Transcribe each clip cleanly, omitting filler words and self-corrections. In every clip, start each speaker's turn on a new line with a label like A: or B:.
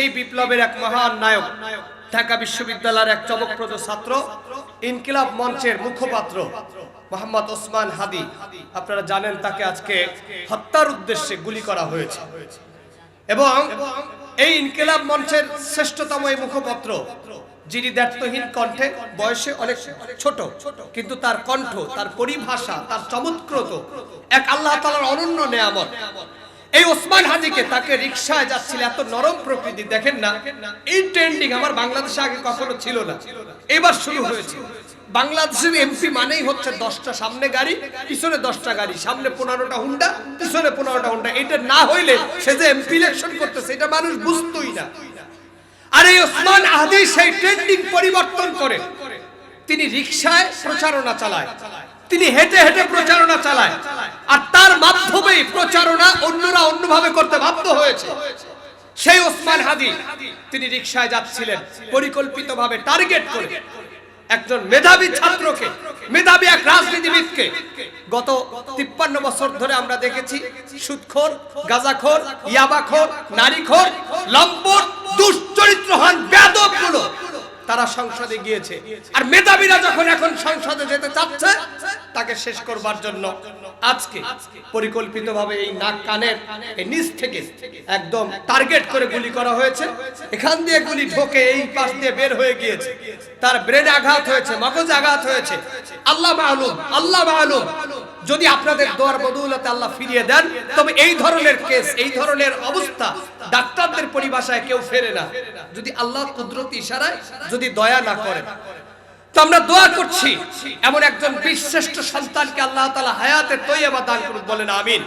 A: এই বিপ্লবের এক মহান নায়ক, ঢাকা বিশ্ববিদ্যালয়ের এক চমকপ্রদ ছাত্র, ইনকিলাব মঞ্চের মুখপাত্র মোহাম্মদ ওসমান হাদি। আপনারা জানেন তাকে আজকে হত্যার উদ্দেশ্যে গুলি করা হয়েছে এবং এই ইনকিলাব মঞ্চের শ্রেষ্ঠতম এই মুখপাত্র, যিনি দ্ব্যর্থহীন কণ্ঠে, বয়সে অনেক ছোট, কিন্তু তার কণ্ঠ, তার পরিভাষা, তার চমৎকৃত এক আল্লাহ তাআলার অনন্য নেয়ামত। এই ওসমান হাদিকে তাকে রিকশায় যাচ্ছিল, এত নরম প্রকৃতি দেখেন না। এই ট্রেন্ডিং আমার বাংলাদেশে আগে কখনো ছিল না, এবার শুরু হয়েছে। বাংলাদেশের এমপি মানেই হচ্ছে 10টা সামনে গাড়ি, পিছনে 10টা গাড়ি, সামনে 15টা হুন্ডা, পিছনে 15টা হুন্ডা। এটা না হইলে সে যে এমপি ইলেকশন করতেছে এটা মানুষ বুঝতোই না। আর এই ওসমান হাদি সেই ট্রেন্ডিং পরিবর্তন করে তিনি রিকশায় প্রচারণা চালায়, তিনি হেঁটে হেঁটে প্রচারণা চালায়, আর তার মাধ্যমেই প্রচারণা অন্যরা অন্যভাবে করতে বাধ্য হয়েছে। সেই ওসমান হাদি তিনি রিকশায় যাচ্ছিলেন পরিকল্পিতভাবে টার্গেট করে একজন মেধাবী ছাত্রকে, মেধাবী এক রাজনীতিবিদকে। গত 53 বছর ধরে আমরা দেখেছি সুদখোর, গাঁজাখোর, ইয়াবাখোর, নারীখোর, লম্পট, দুশ্চরিত্রহীন বেয়াদবগুলো তারা সংসদে গিয়েছে। আর মেধাবীরা যখন এখন সংসদে যেতে চাচ্ছে, তাকে শেষ করবার জন্য আজকে পরিকল্পিতভাবে এই নাক কানের নিচ থেকে একদম টার্গেট করে গুলি করা হয়েছে। এখান দিয়ে গুলি ঢোকে এই পাশ দিয়ে বের হয়ে গিয়েছে, তার ব্রেনে আঘাত হয়েছে, মগজে আঘাত হয়েছে। আল্লাহ মালুম, আল্লাহ মালুম। যদি আপনাদের দোয়ার বদৌলতে আল্লাহ ফিরিয়ে দেন, তবে এই ধরনের কেস, এই ধরনের অবস্থা ডাক্তারদের পরিভাষায় কেউ ফেরে না, যদি আল্লাহ কুদরতি ইশারায় যদি দয়া না করে। তো আমরা দোয়া করছি এমন একজন বীরশ্রেষ্ঠ সন্তানকে আল্লাহ তাআলা হায়াতে তৈয়বা দান করুন, বলেন আমিন।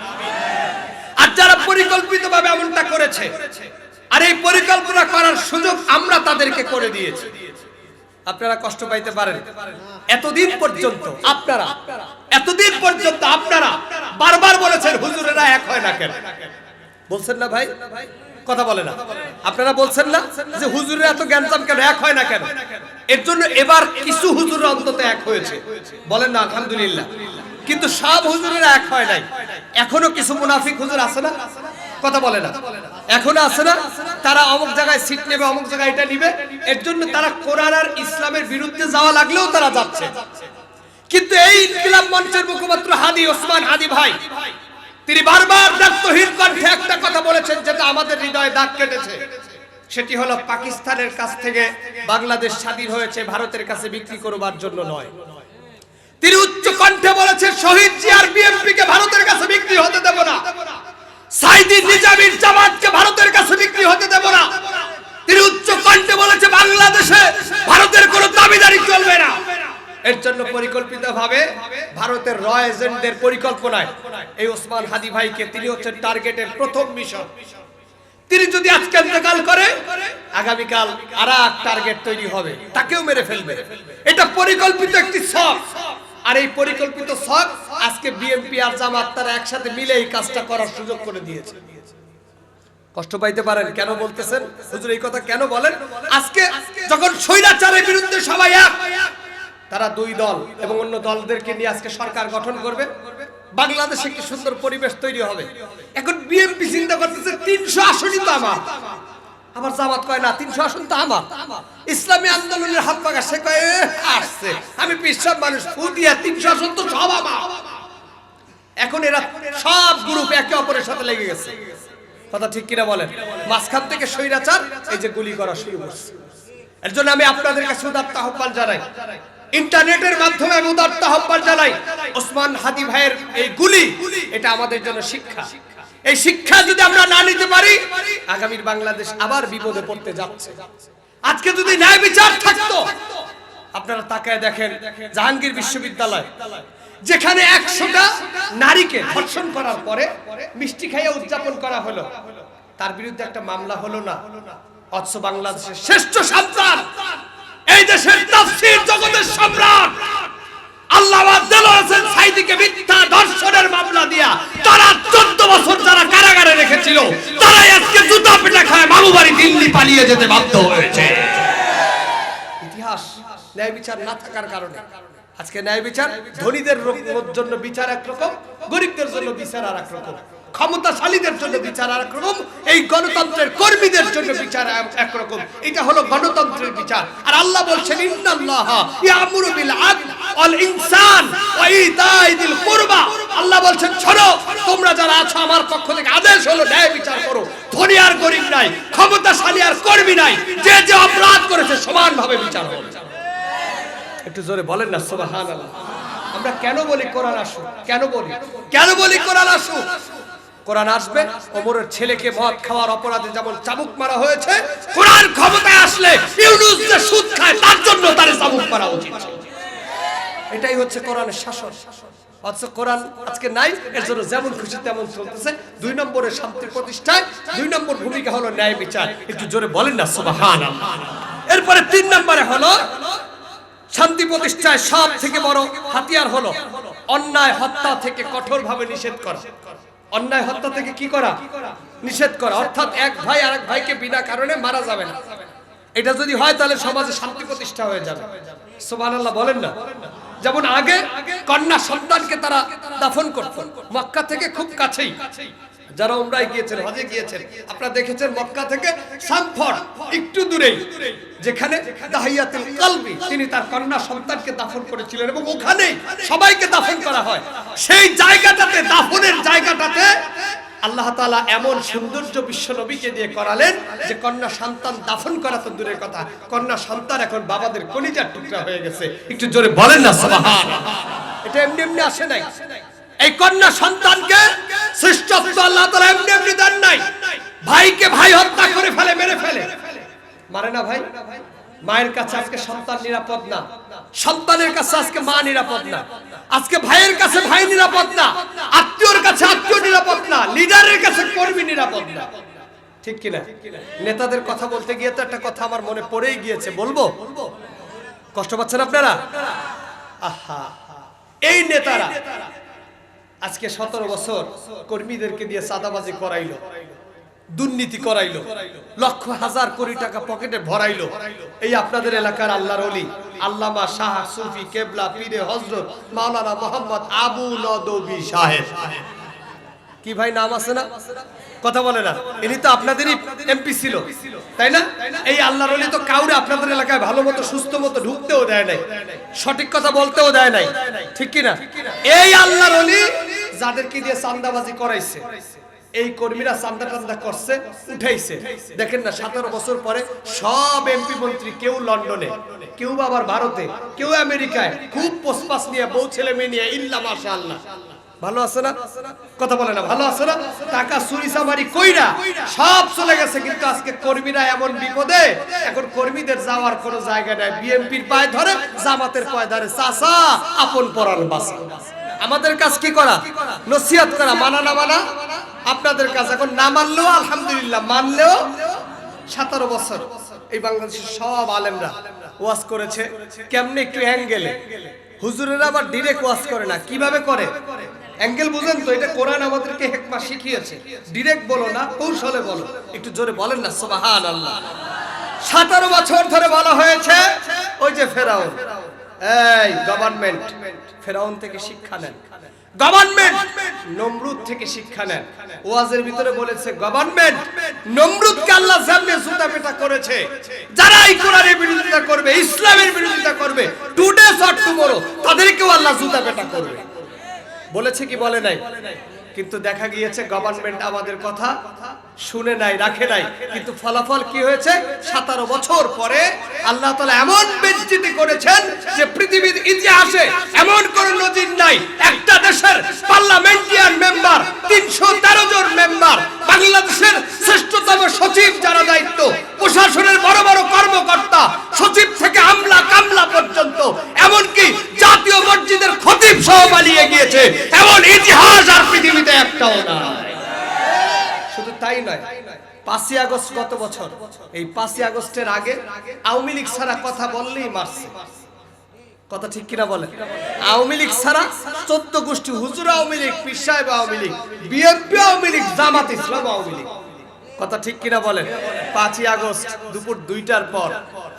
A: আর যারা পরিকল্পিতভাবে এমনটা করেছে, আর এই পরিকল্পনা করার সুযোগ আমরা তাদেরকে করে দিয়েছি। আপনারা কষ্ট পাইতে পারেন। এতদিন পর্যন্ত আপনারা বারবার বলেছেন হুজুরেরা এক হয় না কেন, বলছেন না ভাই? কথা বলে না আপনারা, বলছেন না যে হুজুরেরা এত জ্ঞানজাম কেন, এক হয় না কেন? এর জন্য এবার কিছু হুজুর অন্তত এক হয়েছে, বলেন না আলহামদুলিল্লাহ। কিন্তু সব হুজুরেরা এক হয় নাই। এখনো কিছু মুনাফিক হুজুর আছে না, কথা বলে না, এখনো আছে না? তারা অমুক জায়গায় সিট নেবে, অমুক জায়গায় এটা নিবে, এর জন্য তারা কোরআন আর ইসলামের বিরুদ্ধে যাওয়া লাগলেও তারা যাচ্ছে। কিন্তু এই ইনকিলাব মঞ্চের মুখপাত্র হাদি, ওসমান হাদি ভাই, তিনি বারবার দ্ব্যর্থহীন কণ্ঠে একটা কথা বলেছেন যেটা আমাদের হৃদয়ে দাগ কেটেছে। সেটি হলো পাকিস্তানের কাছ থেকে বাংলাদেশ স্বাধীন হয়েছে ভারতের কাছে বিক্রি করবার জন্য নয়। তিনি উচ্চ কণ্ঠে বলেছেন শহীদ জিয়ার বিএনপি কে ভারতের কাছে বিক্রি হতে দেব না, সাইদি নিজামীর জামাতকে ভারতের কাছে বিক্রি হতে দেব না। তিনি উচ্চ কণ্ঠে বলেছে বাংলাদেশে ভারতের কোনো দাবিদারি চলবে না। এর জন্য পরিকল্পিতভাবে ভারতের র এজেন্টদের পরিকল্পনায় এই ওসমান হাদি ভাইকে, তিনি হচ্ছেন টার্গেটের প্রথম মিশন। তিনি যদি আজকে ইন্তেকাল করে, আগামীকাল আরেক টার্গেট তৈরি হবে, তাকেও মেরে ফেলবে। এটা পরিকল্পিত একটি ছক। আর এই পরিকল্পিত ছক আজকে বিএনপি আর জামাত তারা একসাথে মিলে এই কাজটা করার সুযোগ করে দিয়েছে। কষ্ট পাইতে পারেন, কেন বলতেছেন হুজুর এই কথা কেন বলেন? আজকে যখন স্বৈরাচারের বিরুদ্ধে সবাই এক, তারা দুই দল এবং অন্য দলদেরকে নিয়ে আজকে সরকার গঠন করবে, বাংলাদেশে একটি সুন্দর পরিবেশ তৈরি হবে। এখন বিএনপি চিন্তা করতেছে 300 আসনই তো আমার, আবার জামাত কয় না 300 আসন তো আমার। ইসলামী আন্দোলনের হাত পাকা, সে কয় আসছে, আমি পিছাব মানুষ ফু দিয়া 300 আসন তো সব আমার। এখন এরা সব গ্রুপ একে অপরের সাথে লেগে গেছে, কথা ঠিক কিনা বলেন? মাঝখান থেকে স্বৈরাচার এই যে গুলি করা শুরু করছে। এর জন্য আমি আপনাদের কাছে উদাত্ত আহ্বান জানাই, ইন্টারনেটের মাধ্যমে আমি উদাত্ত আহ্বান জানাই, ওসমান হাদি ভাইয়ের এই গুলি, এটা আমাদের জন্য শিক্ষা। এই শিক্ষা যদি আমরা না নিতে পারি, আগামীর বাংলাদেশ আবার বিপদে পড়তে যাচ্ছে। আজকে যদি ন্যায় বিচার থাকতো, আপনারা তাকায় দেখেন জাহাঙ্গীর বিশ্ববিদ্যালয়, যেখানে 100টা নারীকে ধর্ষণ করার পরে মিষ্টি খাইয়ে উদযাপন করা হলো, তার বিরুদ্ধে একটা মামলা হলো না। অথচ বাংলাদেশের শ্রেষ্ঠ সন্তান, এই দেশের তাফসীর জগতের সম্রাট আল্লামা দেলোয়ার হোসেন সাঈদীকে মিথ্যা ধর্ষণের মামলা দিয়া তারা 14 বছর যারা কারাগারে রেখেছিল, তারাই আজকে জুতা পেটা খায় মামু বাড়ি দিল্লি পালিয়ে যেতে বাধ্য হয়েছে। ইতিহাস ন্যায় বিচার না থাকার কারণে আজকে ন্যায় বিচার ধনীদের জন্য বিচার একরকম, গরিবদের জন্য বিচার আর একরকম। ক্ষমতাশালীদের জন্য বিচার একরকম, এই গণতন্ত্রের কর্মীদের জন্য বিচার একরকম। এটা হলো গণতন্ত্রের বিচার। আর আল্লাহ বলছেন ইন্নাল্লাহা ইয়ামুরু বিল আদল ওয়াল ইহসান ওয়া ইতাই যিল কুরবা। আল্লাহ বলছেন শোনো, তোমরা যারা আছো আমার পক্ষ থেকে আদেশ হলো ন্যায় বিচার করো। ধনী আর গরিব নাই, ক্ষমতাশালী আর কর্মী নাই, যে যে অপরাধ করেছে সমানভাবে বিচার হবে। একটু জোরে বলেন না সুবহানাল্লাহ। আমরা কেন বলি কোরআন আসুক? কেন বলি কোরআন আসুক? কোরআন আসবে, ওমরের ছেলেকে মদ খাওয়ার অপরাধে যেমন চাবুক মারা হয়েছে, কোরআন ক্ষমতায় আসলে ইউনূস যে সুদ খায় তার জন্য তার চাবুক মারা উচিত। এটাই হচ্ছে কোরআনের শাসন। অথচ কোরআন আজকে নাই, এর জন্য যেমন খুশি তেমন চলতেছে। 2 নম্বরে শান্তি প্রতিষ্ঠায় 2 নম্বর ভূমিকা হলো ন্যায় বিচার। একটু জোরে বলেন না সুবহানাল্লাহ। এরপরে 3 নম্বরে হলো শান্তি প্রতিষ্ঠায় সব থেকে বড় হাতিয়ার হলো অন্যায় হত্যা থেকে কঠোরভাবে নিষেধ করা। অন্যায় হত্যা থেকে কি করা? নিষেধ করা। অর্থাৎ এক ভাই আরেক ভাইকে বিনা কারণে মারা যাবে না। এটা যদি হয় তাহলে সমাজে শান্তি প্রতিষ্ঠা হয়ে যাবে। সুবহানাল্লাহ বলেন না। যেমন আগে কন্যা সন্তানকে তারা দাফন করত মক্কা থেকে খুব কাছেই। যারা উমরায় গিয়েছেন, হজে গিয়েছেন, আপনারা দেখেছেন মক্কা থেকে সামফর একটু দূরেই যেখানে দাহিয়াতুল কলবি তিনি তার কন্যা সন্তানকে দাফন করেছিলেন এবং ওখানেই সবাইকে দাফন করা হয়। সেই জায়গাটাতে, দাফনের জায়গাটাতে আল্লাহ তাআলা এমন সৌন্দর্য বিশ্ব নবীকে দিয়ে করালেন যে কন্যা সন্তান দাফন করা তো দূরের কথা, কন্যা সন্তান এখন বাবাদের কলিজার টুকরা হয়ে গেছে। একটু জোরে বলেন না সুবহানাল্লাহ। এটা এমনি এমনি আসে নাই। এই কন্যা সন্তানকে শ্রেষ্ঠত্ব আল্লাহ তাআলা এমনি এমনি দেন নাই। ভাইকে ভাই হত্যা করে ফেলে, মেরে ফেলে, মারে না ভাই। মায়ের কাছে আজকে সন্তান নিরাপদ না, সন্তানের কাছে আজকে মা নিরাপদ না, আজকে ভাইয়ের কাছে ভাই নিরাপদ না, আত্মীয়র কাছে আত্মীয় নিরাপদ না, লিডারের কাছে কর্মী নিরাপদ না। ঠিক কিনা? নেতাদের কথা বলতে গিয়ে তো একটা কথা আমার মনে পড়েই গিয়েছে, বলবো? কষ্ট পাচ্ছেন আপনারা? আহা, এই নেতারা আজকে 17 বছর কর্মীদেরকে দিয়ে চাঁদাবাজি করাইলো, দুর্নীতি করাইলো, লক্ষ হাজার কোটি টাকা পকেটে ভরাইলো। এই আপনাদের এলাকার আল্লাহর ওলি আল্লামা শাহ সুফি কেবলা পীরে হযরত মাওলানা মোহাম্মদ আবু নদভী সাহেব, কি ভাই নাম আছে না? কথা বলে না। ইনি তো আপনাদেরই এমপি ছিল, তাই না? এই আল্লাহর ওলি তো কাউরে আপনাদের এলাকায় ভালো মতো সুস্থ মতো ঢুকতেও দেয় নাই, সঠিক কথা বলতেও দেয় নাই, ঠিক কি না? এই আল্লাহর ওলি যাদেরকে দিয়ে চাঁদাবাজি করাইছে, এই কর্মীরা চাঁদা টান্দা করছে, উঠাইছে। দেখেন না 17 বছর পরে সব এমপি মন্ত্রী, কেউ লন্ডনে, কেউ আবার ভারতে, কেউ আমেরিকায়, খুব পোস্টপাস নিয়ে, বউ ছেলে মেয়ে নিয়ে, ইল্লা মাশাআল্লাহ, ভালো আছে না? কথা বলে না, ভালো আছে না? টাকা চুরি চামারি কইরা সব চলে গেছে। কিন্তু আজকে কর্মীরা এমন বিপদে, এখন কর্মীদের যাওয়ার কোনো জায়গা নাই। বিএনপির পায়ে ধরে, জামাতের পায়ে ধরে, চাচা আপন পরাণ বাঁচা। আমাদের কাজ কি করা? নসিহত করা, মানা না মানা আপনাদের কাজ। এখন না মানলেও আলহামদুলিল্লাহ, মানলেও 17 বছর এই বাংলাদেশের সব আলেমরা ওয়াজ করেছে। কেমনে? একটু অ্যাঙ্গেলে। হুজুরেরা আবার ডিরেক্ট ওয়াজ করে না। কিভাবে করে? অ্যাঙ্গেল বুঝেন তো? এটা কোরআন আমাদেরকে হিকমা শিখিয়েছে। ডিরেক্ট বলো না, কৌশলে বলো। একটু জোরে বলেন না সুবহানাল্লাহ। 17 বছর ধরে বলা হয়েছে ওই যে ফেরাউন, এই গভর্নমেন্ট ফেরাউন থেকে শিক্ষা নেন, গভর্নমেন্ট নমরুদ থেকে শিক্ষা নেন। ওয়াজের ভিতরে বলেছে গভর্নমেন্ট নমরুদকে আল্লাহ সামনে জুতা পেটা করেছে। যারা এই কোরআনের বিরোধিতা করবে, ইসলামের বিরোধিতা করবে, টুডে অর টুমরো তাদেরকেও আল্লাহ জুতা পেটা করবে। বলেছে কি বলে নাই? কিন্তু দেখা গিয়েছে গভর্নমেন্ট আমাদের কথা শুনে নাই, রাখে নাই। কিন্তু ফলাফল কি হয়েছে? 17 বছর পরে আল্লাহ তাআলা এমন বেজ্জতি করেছেন যে পৃথিবীর ইতিহাসে এমন কোন নজির নাই। একটা দেশের পার্লামেন্টারিয়ান মেম্বার, 313 জন মেম্বার, বাংলাদেশের শ্রেষ্ঠতম সচিব যারা দায়িত্ব, প্রশাসনের বড় বড় কর্মকর্তা, সচিব থেকে আমলা কামলা পর্যন্ত, এমনকি জাতীয় মসজিদের খতিব সহ পালিয়ে গিয়েছে। এমন ইতিহাস আর পৃথিবীতে একটাও নাই। শুধু তাই নয়, 5ই আগস্ট গত বছর, এই 5ই আগস্টের আগে আওয়ামী লীগ ছাড়া কথা বললেই মারছে। কথা ঠিক কিনা বলেন? আওয়ামী লীগ ছাড়া 14 গোষ্ঠী, হুজুর আওয়ামী লীগ, পীর সাহেব আওয়ামী লীগ, বিএনপি আওয়ামী লীগ, জামাত ইসলাম আওয়ামী লীগ। কথা ঠিক কিনা বলেন? 5ই আগস্ট দুপুর 2টার পর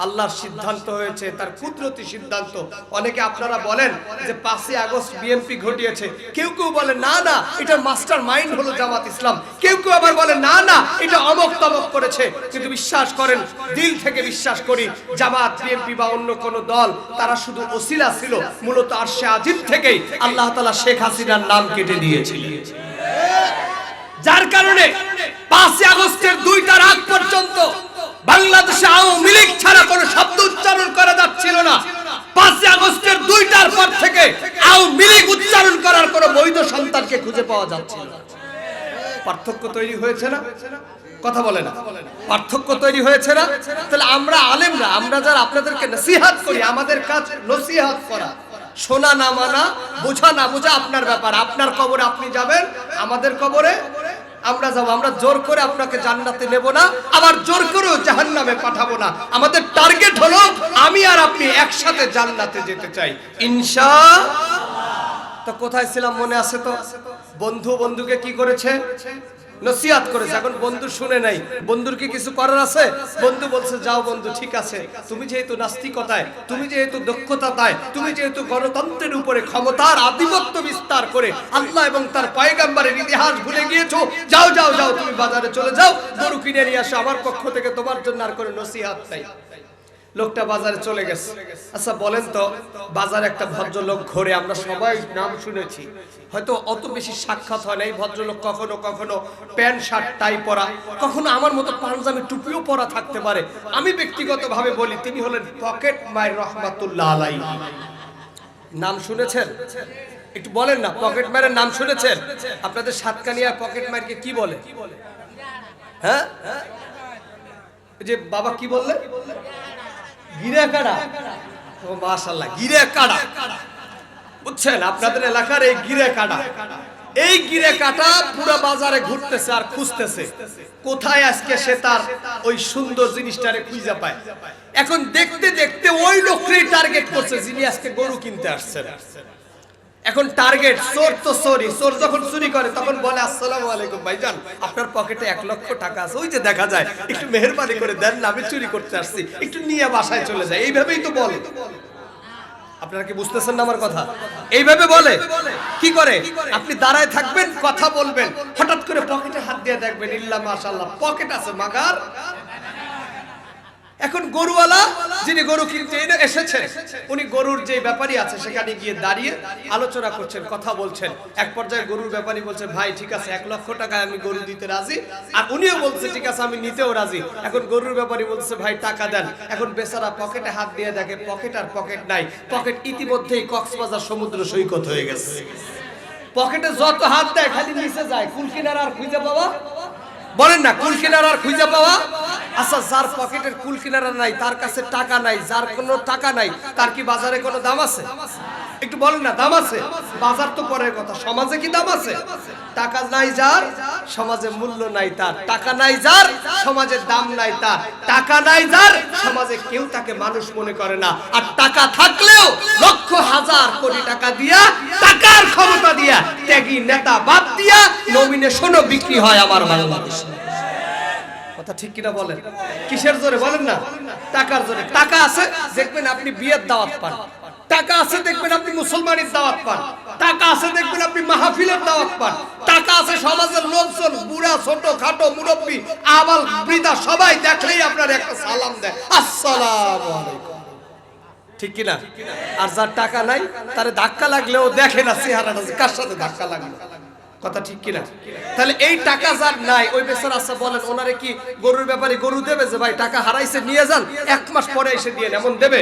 A: আল্লাহর সিদ্ধান্ত হয়েছে, তার কুদরতি সিদ্ধান্ত। অনেকে আপনারা বলেন যে 5ই আগস্ট বিএনপি ঘটিয়েছে, কেউ কেউ বলে না না এটা মাস্টার মাইন্ড হলো জামাত ইসলাম, কেউ কেউ আবার বলে না না এটা অমক তমক করেছে। কিন্তু বিশ্বাস করেন, দিল থেকে বিশ্বাস করি, জামাত বিএনপি বা অন্য কোন দল তারা শুধু ওসিলা ছিল, মূলত আরশে আজিম থেকেই আল্লাহ তাআলা শেখ হাসিনার নাম কেটে দিয়েছিলেন। যার কারণে 5ই আগস্টের 2টার আগ পর্যন্ত বাংলাদেশে আওয়ামী লীগ ছাড়া কোনো শব্দ উচ্চারণ করা যাচ্ছিল না। 5ই আগস্টের 2টার পর থেকে আওয়ামী লীগ উচ্চারণ করার কোনো বৈধ সন্তানকে খুঁজে পাওয়া যাচ্ছিল না। পার্থক্য তৈরি হয়েছে না? কথা বলে না, পার্থক্য তৈরি হয়েছে না? তাহলে আমরা আলেমরা, আমরা যারা আপনাদেরকে নসিহত করি, আমাদের কাজ নসিহত করা। শোনা না মানা, বোঝা না বোঝা আপনার ব্যাপার। আপনার কবরে আপনি যাবেন, আমাদের কবরে আমরা যাব। আমরা জোর করে আপনাকে জান্নাতে নেব না, আবার জোর করেও জাহান্নামে পাঠাবো না। আমাদের টার্গেট হলো আমি আর আপনি একসাথে জান্নাতে যেতে চাই ইনশাআল্লাহ। তো কোথায় ছিলাম মনে আছে তো? বন্ধু বন্ধুকে কি করেছে? নসিহত করেছে। এখন বন্ধু শুনে নাই, বন্ধুর কি কিছু করার আছে? বন্ধু বলছে যাও বন্ধু, ঠিক আছে, তুমি যেহেতু নাস্তিকতায়, তুমি যেহেতু দক্ষতায়, তুমি যেহেতু গণতন্ত্রের উপরে ক্ষমতার আধিপত্য বিস্তার করে আল্লাহ এবং তার পয়গম্বরের ইতিহাস ভুলে গিয়েছো, যাও যাও যাও, তুমি বাজারে চলে যাও, গরু কিনে নিয়ে আসো, আমার পক্ষ থেকে তোমার জন্য আর কোনো নসিহত নাই। লোকটা বাজারে চলে গেছে। আচ্ছা বলেন তো, বাজারে একটা ভদ্রলোক ঘোরে, আমরা সবাই নাম শুনেছি, হয়তো অত বেশি সাক্ষাৎ হয় না। এই ভদ্রলোক কখনো কখনো প্যান্ট শার্ট টাই পরা, কখনো আমার মতো পাঞ্জাবি টুপিও পরা থাকতে পারে। আমি ব্যক্তিগতভাবে বলি, তিনি হলেন পকেট মায়ের রহমাতুল্লাহ আলাইহি। নাম শুনেছেন? একটু বলেন না, পকেট মায়ের নাম শুনেছেন? আপনাদের সাতকানিয়া পকেট মায়েরকে কি বলে? হ্যাঁ, যে বাবা কি বললেন? গিরা কাড়া। ও মাশাআল্লাহ, গিরা কাড়া। বুঝছেন, আপনাদের এলাকার এই গিরা কাড়া, এই গিরা কাটা পুরো বাজারে ঘুরতেছে আর খুঁজতেছে কোথায় আজকে সে তার ওই সুন্দর জিনিসটারে খুঁজে পায়। এখন দেখতে দেখতে ওই লোককেই টার্গেট করছে যিনি আজকে গরু কিনতে আসছেন। এখন টার্গেট চোর তো চোরই, চোর যখন চুরি করে তখন বলে আসসালামু আলাইকুম ভাইজান, আপনার পকেটে 1 লক্ষ টাকা আছে, ওই যে দেখা যায়, একটু মেহেরবানি করে দেন না, আমি চুরি করতে আসছি, একটু নিয়ে বাসায় চলে যায়। এইভাবেই তো বলে। আপনারা কি বুঝতেছেন না আমার কথা? এইভাবে বলে। কি করে? আপনি দাঁড়ায় থাকবেন, কথা বলবেন, হঠাৎ করে পকেটে হাত দিয়ে দেখবেন, ইল্লা মাশাআল্লাহ পকেট আছে মাগার। এখন গরুওয়ালা যিনি গরু কিনতে এসেছেন, উনি গরুর যে ব্যাপারী আছে সেখানে গিয়ে দাঁড়িয়ে আলোচনা করছেন, কথা বলছেন। এক পর্যায়ে গরুর ব্যাপারী বলছে, ভাই ঠিক আছে 1 লক্ষ টাকায় আমি গরু দিতে রাজি। আর উনিও বলছে ঠিক আছে আমি নিতেও রাজি। এখন গরুর ব্যাপারী বলছে ভাই টাকা দেন। এখন বেচারা পকেটে হাত দিয়ে দেখে পকেট আর পকেট নাই। পকেট ইতিমধ্যেই কক্সবাজার সমুদ্র সৈকত হয়ে গেছে। পকেটে যত হাত দেয় খালি নিচে যায়, কুল কিনারা আর খুঁজে পাওয়া, বলেন না কুল কিনারা আর খুঁজে পাওয়া। আচ্ছা, যার পকেটের কুল কিনারা নাই, তার কাছে টাকা নাই, যার কোনো টাকা নাই, তার কি বাজারে কোনো দাম আছে? একটু বলেন না, দাম আছে? বাজার তো পরের কথা, সমাজে কি দাম আছে? টাকা নাই যার, সমাজে মূল্য নাই তার। টাকা নাই যার, সমাজে দাম নাই তার। টাকা নাই যার, সমাজে কেউ তাকে মানুষ মনে করে না। আর টাকা থাকলেও লক্ষ হাজার কোটি টাকা দিয়া, টাকার ক্ষমতা দিয়া, ত্যাগী নেতা বাদ দিয়া নমিনেশনও বিক্রি হয় আমার বাংলাদেশে। কথা ঠিক কিনা বলেন? কিসের জোরে বলেন না? টাকার জোরে। টাকা আছে দেখবেন আপনি বিয়ের দাওয়াত পান, টাকা আছে দেখবেন আপনি মুসলমানের দাওয়াত পান, টাকা আছে দেখবেন আপনি মাহফিলের দাওয়াত পান, টাকা আছে সমাজের লোকজন, বুড়া ছোট খাটো মুরব্বী আবাল বৃদ্ধা সবাই দেখলেই আপনার একটা সালাম দেয়, আসসালামু আলাইকুম। ঠিক কিনা? আর যার টাকা নাই তারে ধাক্কা লাগলেও দেখে না চেহারাটা কার সাথে ধাক্কা লাগলো। কথা ঠিক কিনা? তাহলে এই টাকা যার নাই, ওই বেচারা আছে বলেন ওনারে কি গরুর ব্যাপারে গরু দেবে যে ভাই টাকা হারাইছে নিয়ে যান, 1 মাস পরে এসে দিয়ে এমন দেবে?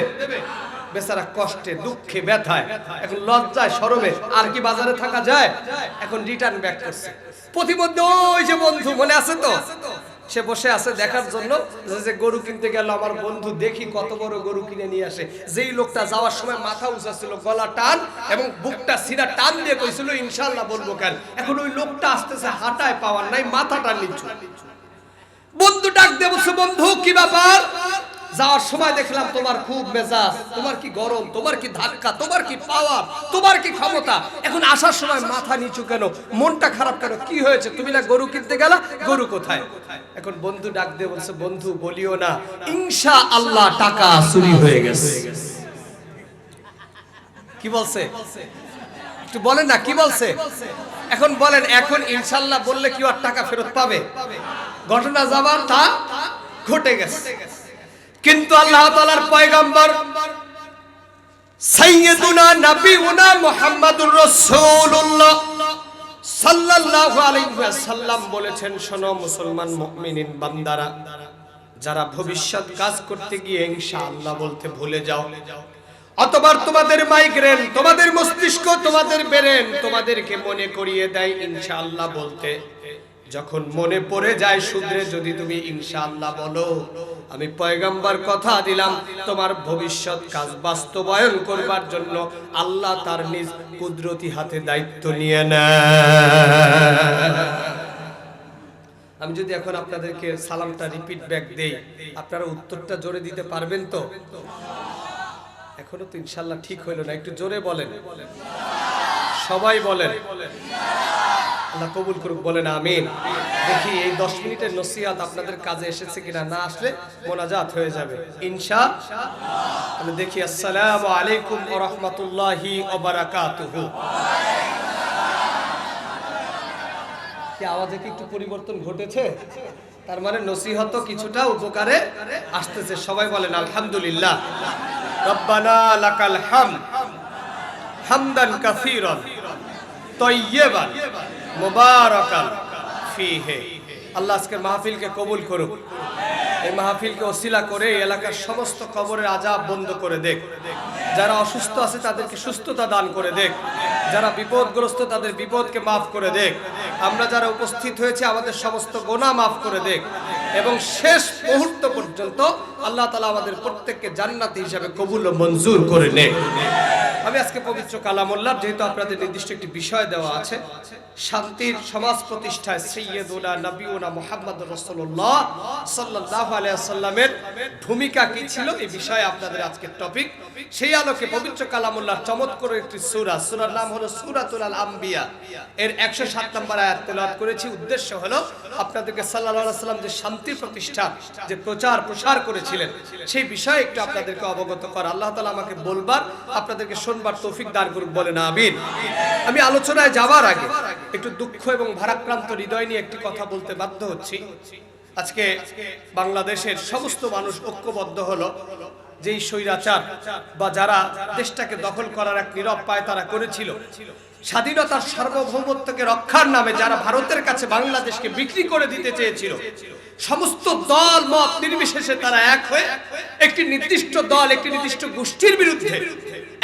A: বেচারা কষ্টে দুঃখে ব্যথায়, এখন লজ্জায় শরমে আর কি বাজারে থাকা যায়? এখন রিটার্ন ব্যাক করছে। প্রতিমধ্যে ওই যে বন্ধু মনে আছে তো, সে বসে আছে দেখার জন্য যে গরু কিনতে গেল আমার বন্ধু, দেখি কত বড় গরু কিনে নিয়ে আসে। যেই লোকটা যাওয়ার সময় মাথা উঁচা ছিল, গলা টান এবং বুকটা সিরা টান দিয়ে কইছিল ইনশাআল্লাহ বলবো কেন, এখন ওই লোকটা আসতেছে হাঁটায় পাওয়ার নাই, মাথাটা নিচু। বন্ধু ডাক দিয়ে বলছে, বন্ধু কি ব্যাপার? যাওয়ার সময় দেখলাম তোমার খুব মেজাজ, তোমার কি গরম, তোমার কি ধাক্কা, তোমার কি পাওয়ার, তোমার কি ক্ষমতা। এখন আসার সময় মাথা নিচু কেন, মনটা খারাপ কেন, কি হয়েছে? তুমি না গরু কিনতে গেলা, গরু কোথায়? এখন বন্ধু ডাক দিয়ে বলছে, বন্ধু বলিও না, ইনশাআল্লাহ টাকা চুরি হয়ে গেছে। কি বলছে একটু বলেন না, কি বলছে? এখন বলেন, এখন ইনশাআল্লাহ বললে কি আর টাকা ফেরত পাবে? ঘটনা যাবার তা ঘটে গেছে। কিন্তু আল্লাহ তাআলার পয়গম্বর সাইয়্যিদুনা নবিউনা মুহাম্মাদুর রাসূলুল্লাহ সাল্লাল্লাহু আলাইহি ওয়াসাল্লাম বলেছেন, শোনো মুসলমান মুমিনিন বান্দারা, যারা ভবিষ্যৎ কাজ করতে গিয়ে ইনশাআল্লাহ বলতে ভুলে যাও, অতবার তোমাদের মাইগ্রেন, তোমাদের মস্তিষ্ক, তোমাদের ব্রেন তোমাদেরকে মনে করিয়ে দেয় ইনশাআল্লাহ বলতে। যখন মনে পড়ে যায় শুধরে যদি তুমি ইনশাআল্লাহ বলো, আমি পয়গম্বর কথা দিলাম, তোমার ভবিষ্যৎ কাজ বাস্তবায়ন করবার জন্য আল্লাহ তার নিজ কুদরতি হাতে দায়িত্ব নিয়ে নেয়। আমি যদি এখন আপনাদেরকে সালামটা রিপিট ব্যাক দেই, আপনারা উত্তরটা জোরে দিতে পারবেন তো? এখনো তো ইনশাআল্লাহ ঠিক হইল না, একটু জোরে বলেন, সবাই বলেন। আল্লাহ কবুল করুক, বলেন আমিন। দেখি এই 10 মিনিটের নসিহত আপনাদের কাজে এসেছে কিনা, না আসলে মোনাজাত হয়ে যাবে ইনশাআল্লাহ। দেখি, আসসালামু আলাইকুম ওয়া রাহমাতুল্লাহি ওয়া বারাকাতুহু। কি আওয়াজে কি একটু পরিবর্তন ঘটেছে? তার মানে নসিহত কিছুটা উপকারে আসতেছে। সবাই বলেন আলহামদুলিল্লাহ। রব্বানা লাকাল হামদ হামদান কাসীরান তাইয়্যিবান মুবারাকান ফীহি। আল্লাহ আজকের মাহফিলকে কবুল করুক। এই মাহফিলকে ওসিলা করে এই এলাকার সমস্ত কবরের আযাব বন্ধ করে দেখ। যারা অসুস্থ আছে তাদেরকে সুস্থতা দান করে দেখ। যারা বিপদগ্রস্ত তাদের বিপদকে মাফ করে দেখ। আমরা যারা উপস্থিত হয়েছে আমাদের সমস্ত গুনাহ মাফ করে দেখ। এবং শেষ মুহূর্ত পর্যন্ত আল্লাহ তাআলা আমাদের প্রত্যেককে জান্নাতি হিসাবে কবুল ও মঞ্জুর করে নেক। আমি আজকে পবিত্র কালামুল্লাহ, যেহেতু আপনাদের নির্দিষ্ট একটি বিষয় দেওয়া আছে, শান্তির সমাজ প্রতিষ্ঠায় সাইয়্যিদুনা নবিউনা মুহাম্মাদুর রাসূলুল্লাহ সাল্লাল্লাহু আলাইহি ওয়াসাল্লামের ভূমিকা কি ছিল, এই বিষয়ে আপনাদের আজকের টপিক। সেই আলোকে পবিত্র কালামুল্লাহ চমৎকার একটি সূরা, সূরার নাম হলো সূরাতুল আম্বিয়া, এর 107 নম্বর আয়াত তেলাওয়াত করেছি। উদ্দেশ্য হলো আপনাদেরকে সাল্লাল্লাহু আলাইহি ওয়াসাল্লাম যে শান্তি প্রতিষ্ঠা, যে প্রচার প্রসার করেছিলেন, সেই বিষয়ে একটু আপনাদেরকে অবগত করা। আল্লাহ তাআলা আমাকে বলবার, আপনাদেরকে শুনবার তৌফিক দান করুক, বলেন আমিন। আমি আলোচনায় যাওয়ার আগে একটু দুঃখ এবং ভারাক্রান্ত হৃদয় নিয়ে একটি কথা বলতে বাধ্য হচ্ছি। আজকে বাংলাদেশের সমস্ত মানুষ ঐক্যবদ্ধ হলো, যেই স্বৈরাচার বা যারা দেশটাকে দখল করার এক নীরব পায়তারা করেছিল, স্বাধীনতার সার্বভৌমত্বকে রক্ষার নামে যারা ভারতের কাছে বাংলাদেশকে বিক্রি করে দিতে চেয়েছিল, সমস্ত দল মত নির্বিশেষে তারা এক হয়ে একটি নির্দিষ্ট দল, একটি নির্দিষ্ট গোষ্ঠীর বিরুদ্ধে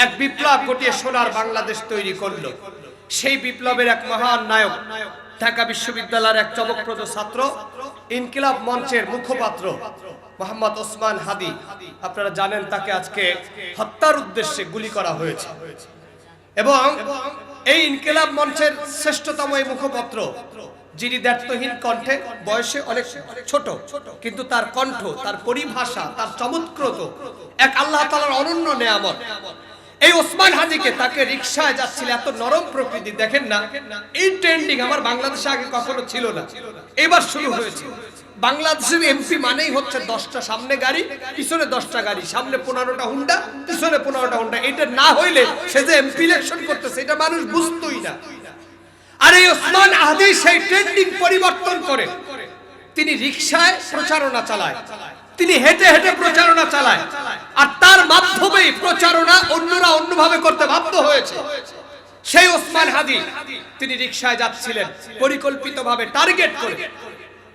A: এক বিপ্লব ঘটিয়ে সোনার বাংলাদেশ তৈরি করলো। সেই বিপ্লবের এক মহান নায়ক, ঢাকা বিশ্ববিদ্যালয়ের এক চমকপ্রদ ছাত্র, ইনকিলাব মঞ্চের মুখপাত্র মোহাম্মদ ওসমান হাদি, আপনারা জানেন তাকে আজকে হত্যার উদ্দেশ্যে গুলি করা হয়েছে। এবং এই ইনকিলাব মঞ্চের শ্রেষ্ঠতম এই মুখপাত্র, যিনি দ্ব্যর্থহীন কণ্ঠে, বয়সে অনেক ছোট, কিন্তু তার কণ্ঠ, তার পরিভাষা, তার চমৎকৃত এক আল্লাহ তাআলার অনন্য নেয়ামত। এই ওসমান হাদিকে, তাকে রিকশায় যাচ্ছিল, এত নরম প্রকৃতি, দেখেন না, এই ট্রেন্ডিং আমার বাংলাদেশে আগে কখনো ছিল না, এবার শুরু হয়েছে। বাংলাদেশের এমপি মানেই হচ্ছে 10টা সামনে গাড়ি, পিছনে 10টা গাড়ি, সামনে 15টা হুন্ডা, পিছনে 15টা হুন্ডা। এটা না হইলে সে যে এমপি ইলেকশন করতেছে এটা মানুষ বুঝতোই না। আর এই ওসমান হাদি সেই ট্রেন্ডিং পরিবর্তন করে তিনি রিকশায় প্রচারণা চালায়, তিনি হেঁটে হেঁটে প্রচারণা চালায়, আর তার মাধ্যমেই প্রচারণা অন্যরা অন্যভাবে করতে বাধ্য হয়েছে। সেই ওসমান হাদি তিনি রিকশায় যাচ্ছিলেন পরিকল্পিতভাবে টার্গেট করে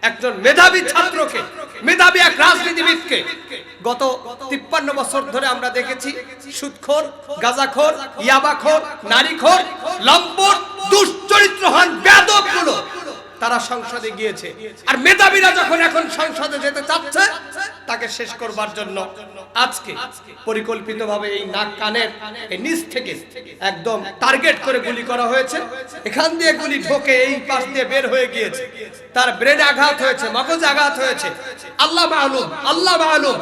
A: একজন মেধাবী ছাত্রকে, মেধাবী এক রাজনীতিবিদকে। গত 53 বছর ধরে আমরা দেখেছি সুদখোর, গাঁজাখোর, ইয়াবাখোর, নারীখোর, লম্পট, দুশ্চরিত্রহীন বেয়াদবগুলো তারা সংসদে গিয়েছে। আর মেধাবীরা যখন এখন সংসদে যেতে চাচ্ছে, তাকে শেষ করবার জন্য আজকে পরিকল্পিতভাবে এই নাক কানের নিচ থেকে একদম টার্গেট করে গুলি করা হয়েছে। এখান দিয়ে গুলি ঢোকে এই পাশ দিয়ে বের হয়ে গিয়েছে, তার ব্রেনে আঘাত হয়েছে, মগজে আঘাত হয়েছে। আল্লাহ মালুম, আল্লাহ মালুম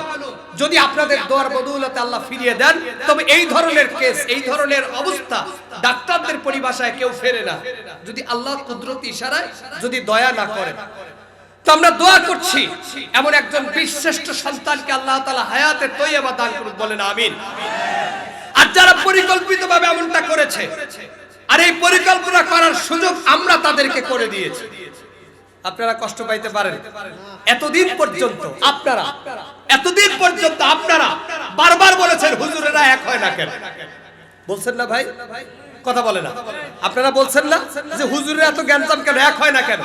A: যদি আপনাদের দোয়ার বদৌলতে আল্লাহ ফিরিয়ে দেন, তবে এই ধরনের কেস, এই ধরনের অবস্থা ডাক্তারদের পরিভাষায় কেউ ফেরে না, যদি আল্লাহ কুদরতি ইশারায় যদি দয়া না করেন। তো আমরা দোয়া করছি এমন একজন বীরশ্রেষ্ঠ সন্তানকে আল্লাহ তাআলা হায়াতে তৈয়বা দান করুন, বলেন আমিন। আর যারা পরিকল্পিতভাবে এমনটা করেছে, আর এই পরিকল্পনা করার সুযোগ আমরা তাদেরকে করে দিয়েছি, আপনারা কষ্ট পাইতে পারেন। এতদিন পর্যন্ত আপনারা বারবার বলেছেন হুজুরেরা এক হয় না কেন, বলছেন না ভাই? কথা বলে না, আপনারা বলছেন না যে হুজুরেরা এত জ্ঞানজাম কেন, এক হয় না কেন?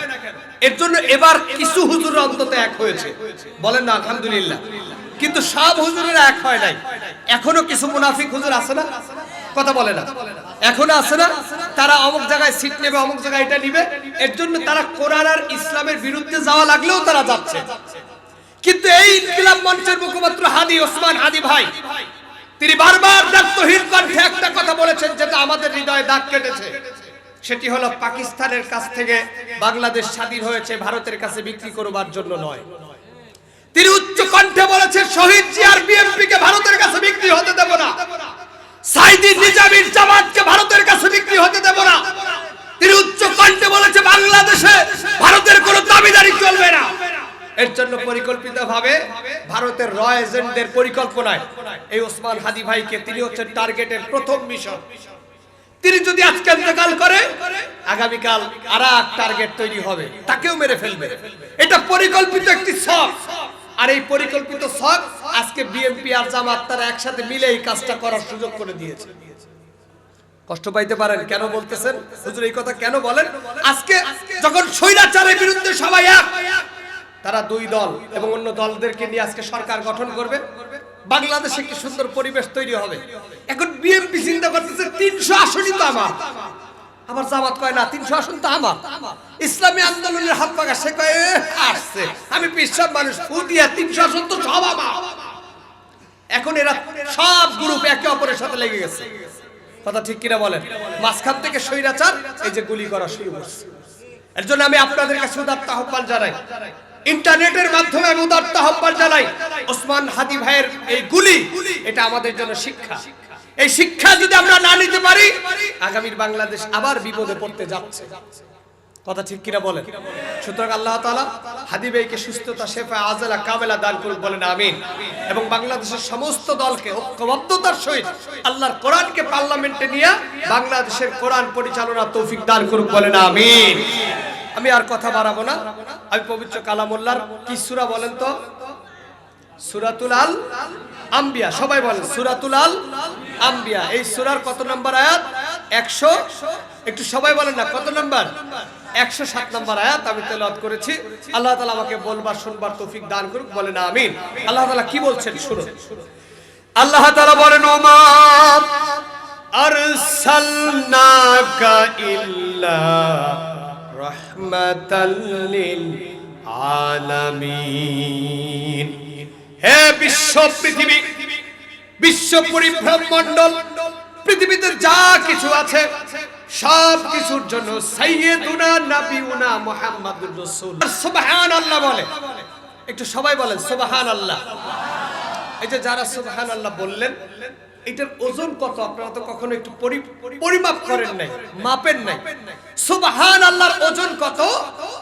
A: এর জন্য এবার কিছু হুজুর অন্তত এক হয়েছে, বলেন না আলহামদুলিল্লাহ। কিন্তু সব হুজুরেরা এক হয় নাই, এখনো কিছু মুনাফিক হুজুর আছে না, কথা বলে না, এখনো আছে না? তারা অমুক জায়গায় সিট নেবে, অমুক জায়গায় এটা নিবে, এর জন্য তারা কোরআন আর ইসলামের বিরুদ্ধে যাওয়া লাগলেও তারা যাচ্ছে। কিন্তু এই ইনকিলাব মঞ্চের মুখপাত্র হাদি ওসমান হাদি ভাই, তিনি বারবার দায়িত্বহীন কণ্ঠে একটা কথা বলেছেন যেটা আমাদের হৃদয়ে দাগ কেটেছে। সেটি হলো পাকিস্তানের কাছ থেকে বাংলাদেশ স্বাধীন হয়েছে ভারতের কাছে বিক্রি করবার জন্য নয়। তিনি উচ্চ কণ্ঠে বলেছেন শহীদ জিয়ার বিএনপি কে ভারতের কাছে বিক্রি হতে দেব না, সাইদি নিজামীর জামাতকে ভারতের কাছে বিক্রি হতে দেব না। তিনি উচ্চ কণ্ঠে বলেছে বাংলাদেশে ভারতের কোনো দাবিদারি চলবে না। এর জন্য পরিকল্পিতভাবে ভারতের র এজেন্টদের পরিকল্পনায় এই ওসমান হাদি ভাইকে, তিনি হচ্ছেন টার্গেটের প্রথম মিশন। তিনি যদি আজকে ইন্তেকাল করে, আগামীকাল আরেক টার্গেট তৈরি হবে, তাকেও মেরে ফেলবে। এটা পরিকল্পিত একটি ছক, আর এই পরিকল্পিত ছক আজকে বিএনপি আর জামাত তারা একসাথে মিলে এই কাজটা করার সুযোগ করে দিয়েছে। কষ্ট পাইতে পারেন, কেন বলতেছেন হুজুর এই কথা কেন বলেন? আজকে যখন স্বৈরাচারের বিরুদ্ধে সবাই এক, তারা দুই দল এবং অন্য দলদেরকে নিয়ে আজকে সরকার গঠন করবে, বাংলাদেশে একটি সুন্দর পরিবেশ তৈরি হবে। এখন বিএনপি চিন্তা করতেছে 300 আসনই তো আমার, আবার জামাত কয় না 300 আসন তো আমার। ইসলামী আন্দোলনের হাত পাকা সে কয় আসছে, আমি পিছাব মানুষ ফু দিয়া 300 আসন তো সব আমার। এখন এরা সব গ্রুপ একে অপরের সাথে লেগে গেছে, কথা ঠিক কিনা বলেন? মাঝখান থেকে স্বৈরাচার এই যে গুলি করা শুরু করছে। এর জন্য আমি আপনাদের কাছে উদাত্ত আহ্বান জানাই, ইন্টারনেটের মাধ্যমে আমি উদাত্ত আহ্বান জানাই, ওসমান হাদি ভাইয়ের এই গুলি, এটা আমাদের জন্য শিক্ষা। এই শিক্ষা যদি আমরা না নিতে পারি, আগামীর বাংলাদেশ আবার বিপদে পড়তে যাচ্ছে, কথা ঠিক কিনা বলেন? সুতরাং আল্লাহ তাআলা হাদি ভাইকে সুস্থতা, শেফা, আজলা, কামেলা দান করুন, বলেন আমিন। এবং বাংলাদেশের সমস্ত দলকে ঐক্যবদ্ধতার সহিত আল্লাহর কোরআনকে পার্লামেন্টে নিয়ে বাংলাদেশের কোরআন পরিচালনার তৌফিক দান করুন, বলেন আমিন। আমি আর কথা বাড়াবো না, আমি পবিত্র কালামুল্লাহর কি সূরা বলেন তো? সূরাতুল আল আম্বিয়া, সবাই বলেন সূরাতুল আল আম্বিয়া। এই সূরার কত নম্বর আয়াত? 100, একটু সবাই বলেন না কত নম্বর? 107 নম্বর আয়াত আমি তেলাওয়াত করেছি। আল্লাহ তাআলা আমাকে বলবার শুনবার তৌফিক দান করুক, বলেন আমিন। আল্লাহ তাআলা কি বলছেন শুনুন। আল্লাহ তাআলা বলেন ওমা আরসালনাকা ইল্লা রাহমাতাল লিল আলামিন। হে বিশ্ব পৃথিবী, বিশ্ব পরিভ্রমণ্ডল, পৃথিবীতে যা কিছু আছে সব কিছুর জন্য সাইয়্যিদুনা নবিউনা মুহাম্মাদুর রাসূল সুবহানাল্লাহ বলে। একটু সবাই বলেন সুবহানাল্লাহ। এই যে যারা সুবহানাল্লাহ বললেন, এটার ওজন কত আপনারা তো কখনো একটু পরিমাপ করেন নাই, মাপেন নাই। সুবহানাল্লাহর ওজন কত?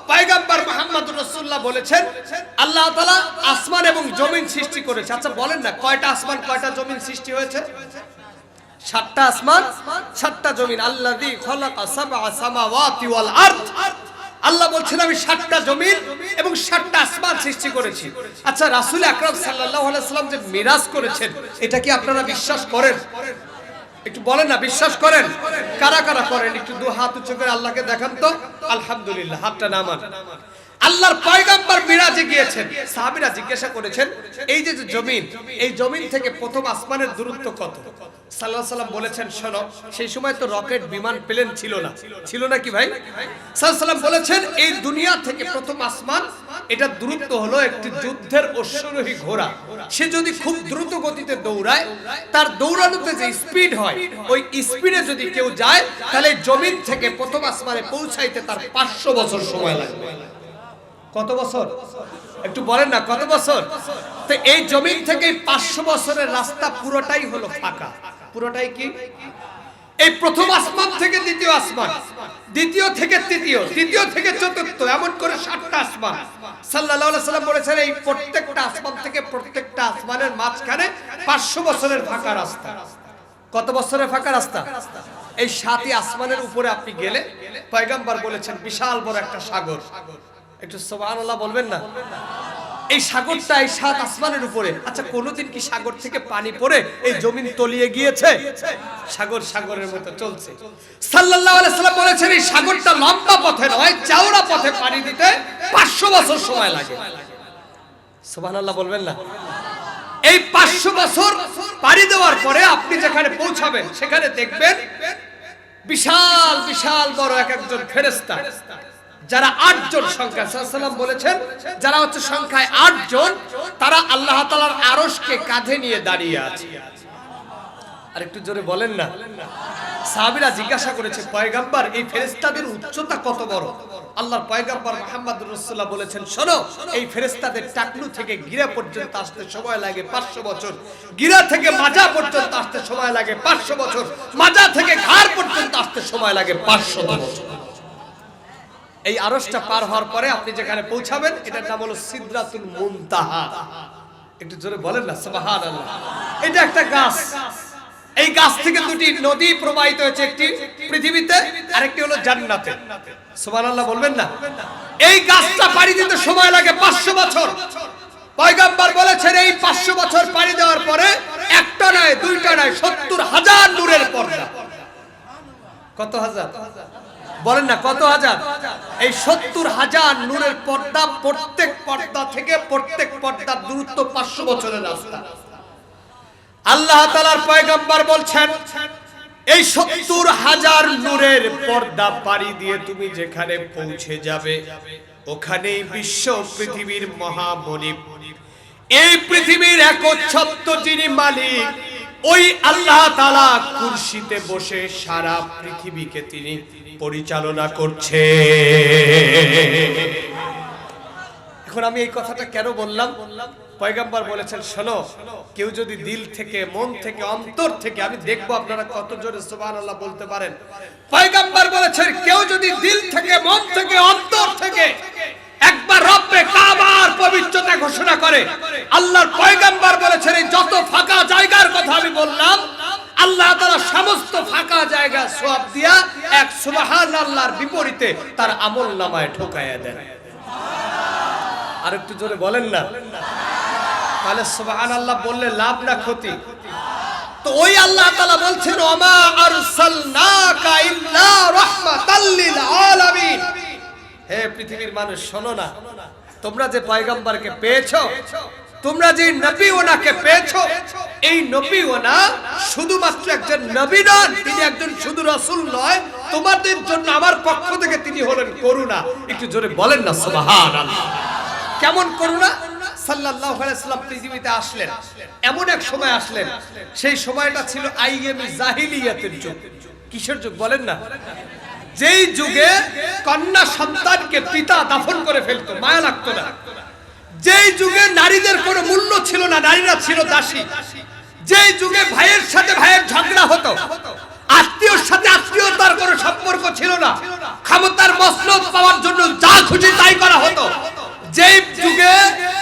A: পয়গম্বর মুহাম্মদুর রাসূলুল্লাহ বলেছেন আল্লাহ তাআলা আসমান এবং জমিন সৃষ্টি করেছে। আচ্ছা বলেন না, কয়টা আসমান কয়টা জমিন সৃষ্টি হয়েছে? 7টা আসমান 7টা জমিন। আল্লাযী খালাকা সাবআ সামাওয়াতি ওয়াল আরদ। আল্লাহ বলছেন আমি 7টা জমিন এবং 7টা আসমান সৃষ্টি করেছি। আচ্ছা রাসূল আকরাম সাল্লাল্লাহু আলাইহি সাল্লাম যে মিরাজ করেছেন, এটা কি আপনারা বিশ্বাস করেন? একটু বলেন না, বিশ্বাস করেন? কারা কারা করেন? একটু দু হাত উঁচু করে আল্লাহকে দেখান তো। আলহামদুলিল্লাহ, হাতটা নামান। আল্লাহর পয়গম্বর মিরাজে গিয়েছেন, সাহাবীরা জিজ্ঞাসা করেছেন এই যে জমিন, এই জমিন থেকে প্রথম আসমানের দূরত্ব কত? সাল্লাল্লাহু আলাইহি সাল্লাম বলেছেন শোনো, সেই সময় তো রকেট, বিমান, প্লেন ছিল না, ছিল না কি ভাই? সাল্লাল্লাহু আলাইহি সাল্লাম বলেছেন এই দুনিয়া থেকে প্রথম আসমান, এটা দূরত্ব হলো একটি যুদ্ধের অশ্বারোহী ঘোড়া। সে যদি খুব দ্রুত গতিতে দৌড়ায়, তার দৌড়ানোতে যে স্পিড হয়, ওই স্পিডে যদি কেউ যায়, তাহলে জমিন থেকে প্রথম আসমানে পৌঁছাইতে তার 500 বছর সময় লাগবে। কত বছর? একটু বলেন না কত বছর? তো এই জমিন থেকে 500 বছরের রাস্তা পুরোটাই হলো ফাঁকা। পুরোটাই কি? এই প্রথম আসমান থেকে দ্বিতীয় আসমান, দ্বিতীয় থেকে তৃতীয়, তৃতীয় থেকে চতুর্থ, এমন করে 7টা আসমান। সাল্লাল্লাহু আলাইহি সাল্লাম বলেছেন এই প্রত্যেকটা আসমান থেকে প্রত্যেকটা আসমানের মাঝখানে 500 বছরের ফাঁকা রাস্তা। কত বছরের ফাঁকা রাস্তা? এই 7ই আসমানের উপরে আপনি গেলে পয়গম্বর বলেছেন বিশাল বড় একটা সাগর। একটু সুবহানাল্লাহ বলবেন না? এই সাগরটা এই 7 আসমানের উপরে। আচ্ছা, কোনোদিন কি সাগর থেকে পানি পড়ে এই জমিন তলিয়ে গিয়েছে? সাগর সাগরের মতো চলছে। সাল্লাল্লাহু আলাইহি সাল্লাম বলেছেন এই সাগরটা লম্বা পথে নয়, চওড়া পথে পানি দিতে 500 বছর সময় লাগে। সুবহানাল্লাহ বলবেন না? এই 500 বছর পাড়ি দেওয়ার পরে আপনি যেখানে পৌঁছাবেন সেখানে দেখবেন বিশাল বিশাল বড় একজন ফেরেশতা, যারা 8 জন সংখ্যা। সাল্লাল্লাহু বলেছেন যারা হচ্ছে সংখ্যায় 8 জন, তারা আল্লাহ তাআলার আরশকে কাঁধে নিয়ে দাঁড়িয়ে আছে। আর একটু জোরে বলেন না? সাহাবীরা জিজ্ঞাসা করেছে পয়গম্বর এই ফেরেশতাদের উচ্চতা কত বড়? আল্লাহর পয়গম্বর মুহাম্মদুর রাসূলুল্লাহ বলেছেন শোনো, এই ফেরেশতাদের টাকনু থেকে গিরা পর্যন্ত আসতে সময় লাগে 500 বছর, গিরা থেকে মাজা পর্যন্ত আসতে সময় লাগে 500 বছর, মাজা থেকে ঘাড় পর্যন্ত আসতে সময় লাগে 500 বছর। এই আরশটা পার হওয়ার পরে আপনি যেখানে পৌঁছাবেন এটার নাম হলো সিদরাতুল মুনতাহা। একটু জোরে বলেন না সুবহানাল্লাহ। এটা একটা গাছ, এই গাছ থেকে 2টি নদী প্রবাহিত হয়েছে, একটি পৃথিবীতে আর একটি হলো জান্নাতে। সুবহানাল্লাহ বলবেন না? এই গাছটা পাড়ি দিতে সময় লাগে 500 বছর। পয়গম্বর বলেছেন এই 500 বছর পাড়ি দেওয়ার পরে একটা নয়, দুইটা নয়, 70,000 নূরের পর্দা। কত হাজার? বলেন না কত হাজার? এই 70,000 নূরের পর্দা, প্রত্যেক পর্দা থেকে প্রত্যেক পর্দার দূরত্ব 500 বছরের রাস্তা। আল্লাহ তাআলার পয়গম্বর বলছেন এই 70,000 নূরের পর্দা পাড়ি দিয়ে তুমি যেখানে পৌঁছে যাবে ওখানেই বিশ্ব পৃথিবীর মহামণি, এই পৃথিবীর একচ্ছত্ব যিনি মালিক, ওই আল্লাহ তাআলা কুরসিতে বসে সারা পৃথিবীকে তিনি পরিচালনা করছে। এখন আমি এই কথাটা কেন বললাম? পয়গম্বর বলেছেন শোনো, কেউ যদি দিল থেকে, মন থেকে, অন্তর থেকে, আমি দেখবো আপনারা কত জোরে সুবহানাল্লাহ বলতে পারেন। পয়গম্বর বলেছেন কেউ যদি দিল থেকে, মন থেকে, অন্তর থেকে একবার রব্বে কাবার পবিত্রতা ঘোষণা করে, আল্লাহর পয়গম্বর বলেছেন এই যত ফাঁকা জায়গার কথা আমি বললাম, আল্লাহ তাআলা সমস্ত ফাঁকা জায়গা সওয়াব দিয়া এক সুবহানাল্লাহর বিপরীতে তার আমলনামায় ঢোকায়া দেন। আর একটু জোরে বলেন না? তাহলে সুবহানাল্লাহ বললে লাভ না ক্ষতি? তো ওই আল্লাহ তাআলা বলছেন ওমা আরসালনাকা ইল্লা রাহমাতাল লিল আলামিন। হে পৃথিবীর মানুষ শোনো না, তোমরা যে পয়গম্বরকে পেয়েছো, তোমরা যে নবী ওনাকে পেয়েছো, এই নবী ওনা শুধুমাত্র একজন নবী নন, তিনি একজন শুধু রাসূল নয়, তোমাদের জন্য আমার পক্ষ থেকে তিনি হলেন করুণা। একটু জোরে বলেন না সুবহানাল্লাহ। কেমন করুণা? সাল্লাল্লাহু আলাইহি ওয়াসাল্লাম পৃথিবীতে আসলেন, এমন এক সময় আসলেন, সেই সময়টা ছিল আইয়ামে জাহিলিয়াতের যুগ। কিসের যুগ বলেন না? যেই যুগে কন্যা সন্তানকে পিতা দাফন করে ফেলতো, মায়া লাগতো না। যেই যুগে নারীদের কোনো মূল্য ছিল না, নারীরা ছিল দাসী। যেই যুগে ভাইয়ের সাথে ভাইয়ের ঝগড়া হতো, আত্মীয়র সাথে আত্মীয়তার কোনো সম্পর্ক ছিল না, ক্ষমতার মসনদ পাওয়ার জন্য যা খুশি তাই করা হতো। যেই যুগে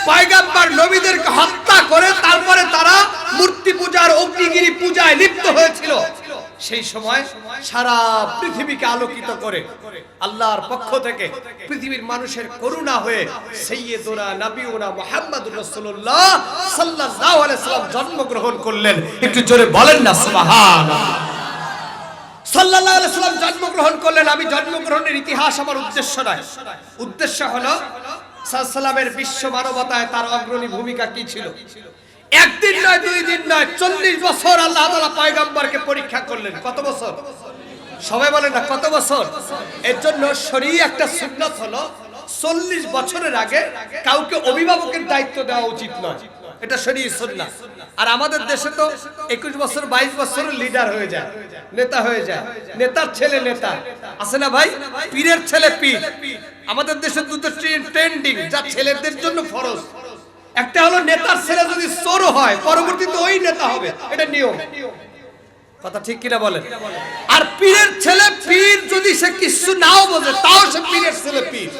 A: পয়গম্বর নবীদেরকে হত্যা করে তারপরে তারা মূর্তি পূজার, অগ্নিগিরি পূজায় লিপ্ত হয়েছিল, সেই সময় সারা পৃথিবীকে আলোকিত করে আল্লাহর পক্ষ থেকে পৃথিবীর মানুষের করুণা হয়ে সাইয়্যিদুনা নবিয়ুনা মুহাম্মদুর রাসূলুল্লাহ সাল্লাল্লাহু আলাইহি ওয়াসাল্লাম জন্মগ্রহণ করলেন। একটু জোরে বলেন না সুবহানাল্লাহ। সাল্লাল্লাহু আলাইহি ওয়াসাল্লাম জন্মগ্রহণ করলেন। আমি জন্মগ্রহণের ইতিহাস আমার উদ্দেশ্য নয়, উদ্দেশ্য হলো সাল্লামের বিশ্ব মানবতায় তার অগ্রণী ভূমিকা কি ছিল। একদিন নয়, 2 দিন নয়, 40 বছর আল্লাহ তাআলা পয়গম্বরকে পরীক্ষা করলেন। কত বছর? সবাই বলেন না কত বছর? এর জন্য শরীয়তে একটা সুন্নাত হলো 40 বছরের আগে কাউকে অভিভাবকের দায়িত্ব দেওয়া উচিত নয়। এটা শরীয়ত সুন্নাহ। আর আমাদের দেশে তো 21 বছর 22 বছর লিডার হয়ে যায়, নেতা হয়ে যায়, নেতার ছেলে নেতা আছে না ভাই, পীরের ছেলে পীর। আমাদের দেশে দুটো ট্রেন্ডিং যা ছেলেদের জন্য ফরজ। একটা হলো নেতার ছেলে যদি চোর হয় পরবর্তীতে ওই নেতা হবে, এটা নিয়ম। কথা ঠিক কিনা বলেন? আর পীরের ছেলে পীর যদি সে কিছু নাও বোঝে তাও সে পীরের ছেলে পীর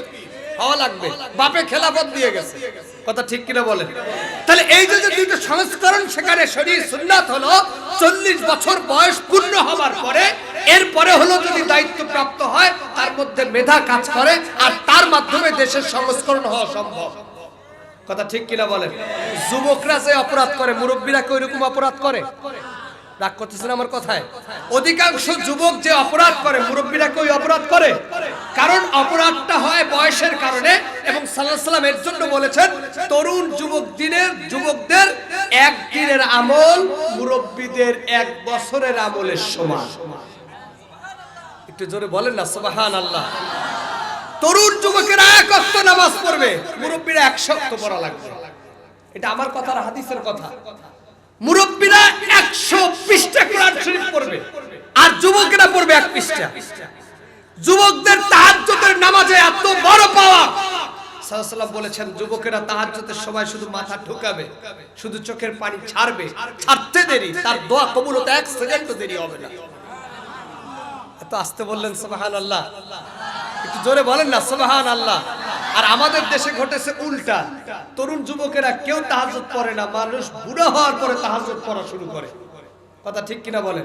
A: হওয়া লাগবে, বাপে খেলাফত দিয়ে গেছে। কথা ঠিক কিনা বলেন? তাহলে এই যে দুটো সংস্করণ সেখানে শরীয়ত সুন্নাত হলো 40 বছর বয়স পূর্ণ হবার পরে, এরপরে হলো যদি দায়িত্ব প্রাপ্ত হয় তার মধ্যে মেধা কাজ করে আর তার মাধ্যমে দেশের সংস্করণ হওয়া সম্ভব। কথা ঠিক কিনা বলেন? যুবকরা যে অপরাধ করে মুরব্বীরা কি ওইরকম অপরাধ করে? রাগ করতেছেন আমার কথায়? অধিকাংশ যুবক যে অপরাধ করে মুরব্বীরা কি ওই অপরাধ করে? কারণ অপরাধটা হয় বয়সের কারণে। এবং সাল্লাল্লাহু আলাইহি ওয়াসাল্লাম এর জন্য বলেছেন তরুণ যুবকদের একদিনের আমল মুরব্বীদের 1 বছরের আমলের সমান। একটু জোরে বলেন না সুবহানাল্লাহ। তরুণ যুবকেরা 1 ওয়াক্ত নামাজ পড়বে, মুরব্বীরা 100 ওয়াক্ত পড়া লাগবে। এটা আমার কথা আর হাদিসের কথা। মুরব্বীরা 100 পৃষ্ঠা কোরআন শরীফ পড়বে আর যুবকেরা পড়বে 1 পৃষ্ঠা। যুবকদের তাহাজ্জুদের নামাজে এত বড় পাওয়া। সাল্লাল্লাহু আলাইহি ওয়াসাল্লাম বলেছেন যুবকেরা তাহাজ্জুদের সময় শুধু মাথা ঢুকাবে, শুধু চোখের পানি ছাড়বে, ছাড়তে দেরি, তার দোয়া কবুল হতে 1 সেকেন্ডও দেরি হবে না। এত আস্তে বললেন সুবহানাল্লাহ, একটু জোরে বলেন না সুবহানাল্লাহ। আর আমাদের দেশে ঘটেছে উল্টা, তরুণ যুবকেরা কেউ তাহাজ্জুদ পড়ে না, মানুষ বুড়া হওয়ার পরে তাহাজ্জুদ পড়া শুরু করে। কথা ঠিক কিনা বলেন?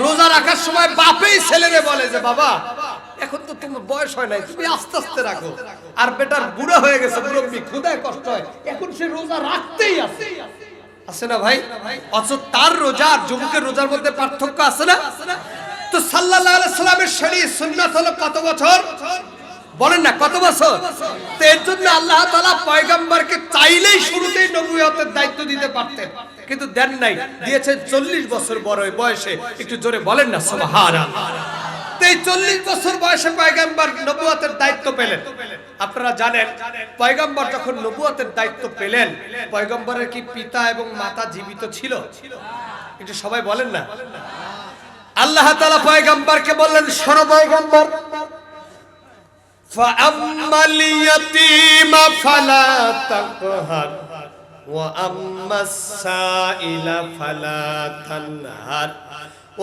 A: রোজা রাখার সময় বাপেই ছেলেরে বলে যে বাবা এখন তো তোমার বয়স হয় নাই, তুমি আস্তে আস্তে রাখো। আর বেটার বুড়া হয়ে গেছে, মুরব্বি, ক্ষুধায় কষ্ট হয়, এখন সে রোজা রাখতেই আছে। আছে না ভাই? অথচ তার রোজা আর যুবকের রোজার মধ্যে পার্থক্য আছে না? তো সাল্লাল্লাহু আলাইহি সাল্লামের শরীয়ত সুন্নাত হলো কত বছর? বলেন না কত বছর? তো এর জন্য আল্লাহ তাআলা পয়গম্বরকে চাইলেই শুরুতেই নবুয়তের দায়িত্ব দিতে পারতেন, কিন্তু দেন নাই, দিয়েছেন 40 বছর বড় বয়সে। একটু জোরে বলেন না সুবহানাল্লাহ। তো এই 40 বছর বয়সে পয়গম্বর নবুয়তের দায়িত্ব পেলেন। আপনারা জানেন পয়গম্বর যখন নবুয়তের দায়িত্ব পেলেন, পয়গম্বরের কি পিতা এবং মাতা জীবিত ছিল? একটু সবাই বলেন না। আল্লাহ তাআলা পয়গম্বরকে বললেন শোনো পয়গম্বর, فَأَمَّا الْيَتِيمَ فَلَا تَقْهَرْ وَأَمَّا السَّائِلَ فَلَا تَنْهَرْ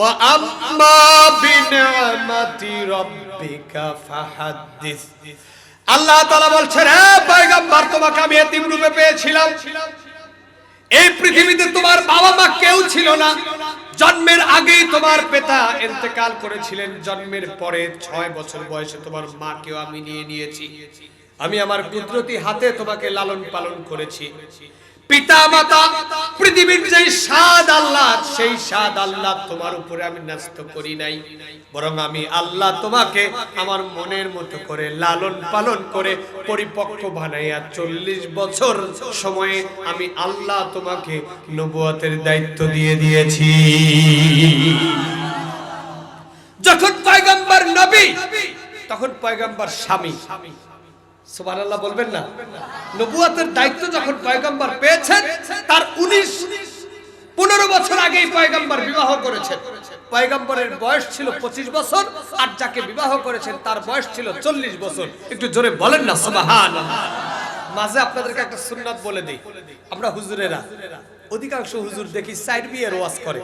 A: وَأَمَّا بِنِعْمَةِ رَبِّكَ فَحَدِّثْ। আল্লাহ তাআলা বলছেন হে পয়গম্বর, তোমাকে আমি এতিম রূপে পেয়েছিলাম। এই পৃথিবীতে তোমার বাবা মা কেউ ছিল না, জন্মের আগেই তোমার পিতা ইন্তেকাল করেছিলেন, জন্মের পরে 6 বছর বয়সে তোমার মাকেও আমি নিয়ে নিয়েছি। আমি আমার কুদরতি হাতে তোমাকে লালন পালন করেছি। পিতা মাতা পৃথিবীর যেই স্বাদ আল্লাহ, সেই স্বাদ আল্লাহ তোমার উপরে আমি ন্যস্ত করি নাই, বরং আমি আল্লাহ তোমাকে আমার মনের মতো করে লালন পালন করে পরিপক্ক বানাইয়া 40 বছর সময়ে আমি আল্লাহ তোমাকে নবুয়তের দায়িত্ব দিয়ে দিয়েছি। যখন পয়গম্বর নবী, তখন পয়গম্বর স্বামী। সুবহানাল্লাহ বলবেন না? নবুয়তের দায়িত্ব যখন পয়গম্বর পেয়েছেন, তার 15 বছর আগেই পয়গম্বর বিবাহ করেছেন। পয়গম্বরের বয়স ছিল 25 বছর, আর যাকে বিবাহ করেছেন তার বয়স ছিল 40 বছর। একটু জোরে বলেন না সুবহানাল্লাহ। মাঝে আপনাদেরকে একটা সুন্নাত বলে দেই। আমরা হুজুরেরা, অধিকাংশ হুজুর দেখি 4 বিয়ের ওয়াজ করে।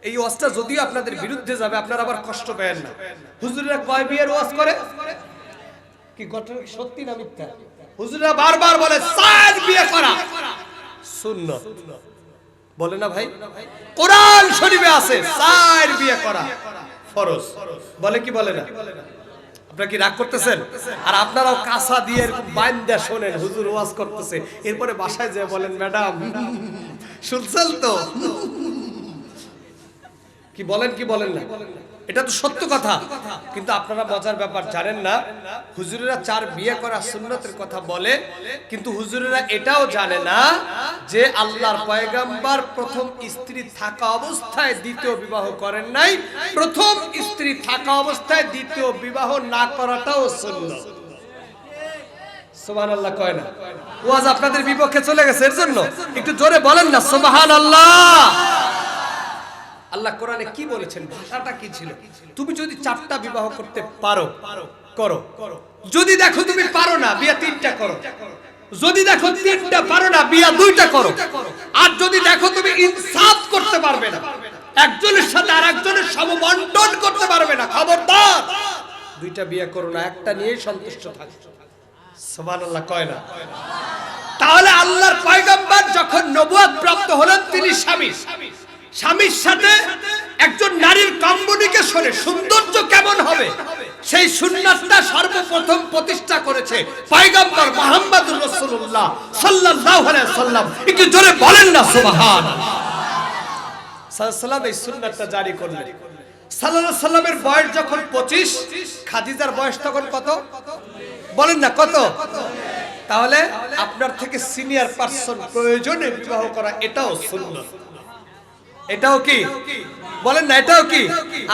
A: এই ওয়াজটা যদিও আপনাদের বিরুদ্ধে যাবে, আপনারা আবার কষ্ট পেয়েন না। হুজুরেরা কয় বিয়ের ওয়াজ করে? কি ঘটনা সত্যি না মিথ্যা? হুজুররা বারবার বলে 4 বিয়ে করা সুন্নাত। বলে না ভাই? কোরআন শরীফে আছে 4 বিয়ে করা ফরজ। বলে কি বলে না? আপনারা কি রাগ করতেছেন? আর আপনারাও কাঁসা দিয়ে এরকম বাইন্দা শোনেন হুজুর ওয়াজ করতেছে, এরপরে বাসায় যেয়ে বলেন ম্যাডাম শুনছেন তো? কি বলেন কি বলেন না? এটা তো সত্য কথা, কিন্তু আপনারা মজার ব্যাপার জানেন না, হুজুরেরা 4 বিয়ে করা সুন্নতের কথা বলে, কিন্তু হুজুরেরা এটাও জানে না যে আল্লাহর পয়গম্বর প্রথম স্ত্রী থাকা অবস্থায় দ্বিতীয় বিবাহ করেন নাই, প্রথম স্ত্রী থাকা অবস্থায় দ্বিতীয় বিবাহ না করাটাও সুন্নত। সুবহানাল্লাহ কয় না? ওয়াজ আপনাদের বিপক্ষে চলে গেছে, এর জন্য একটু জোরে বলেন না সুবহানাল্লাহ। আল্লাহ কোরআনে কি বলেছেন, ভাষাটা কি ছিল? তুমি যদি 4টা বিবাহ করতে পারো করো, যদি দেখো তুমি পারো না বিয়া 3টা করো, যদি দেখো 3টা পারো না বিয়া 2টা করো, আর যদি দেখো তুমি ইনসাফ করতে পারবে না, একজনের সাথে আর একজনের সমবন্টন করতে পারবে না, খবরদার 2টা বিয়ে করো না, একটা নিয়েই সন্তুষ্ট থাকো। সুবহানাল্লাহ কয় না? তাহলে আল্লাহর পয়গম্বর যখন নবুয়ত প্রাপ্ত হলেন, তিনি স্বামীর সাথে একজন নারীর কমিউনিকেশনে সৌন্দর্য কেমন হবে সেই সুন্নাতটা সর্বপ্রথম প্রতিষ্ঠা করেছে পয়গম্বর মুহাম্মদুর রাসূলুল্লাহ সাল্লাল্লাহু আলাইহি ওয়াসাল্লাম। একটু জোরে বলেন না সুবহানাল্লাহ। সাল্লাল্লাহু এই সুন্নাতটা জারি করলেন। সাল্লাল্লাহু আলাইহি ওয়াসাল্লামের বয়স যখন 25, খাদিজার বয়স তখন কত বলেন না, কত? তাহলে আপনার থেকে সিনিয়র পারসন প্রয়োজনে বিবাহ করা এটাও সুন্নাত। এটাও কি বলেন না, এটাও কি?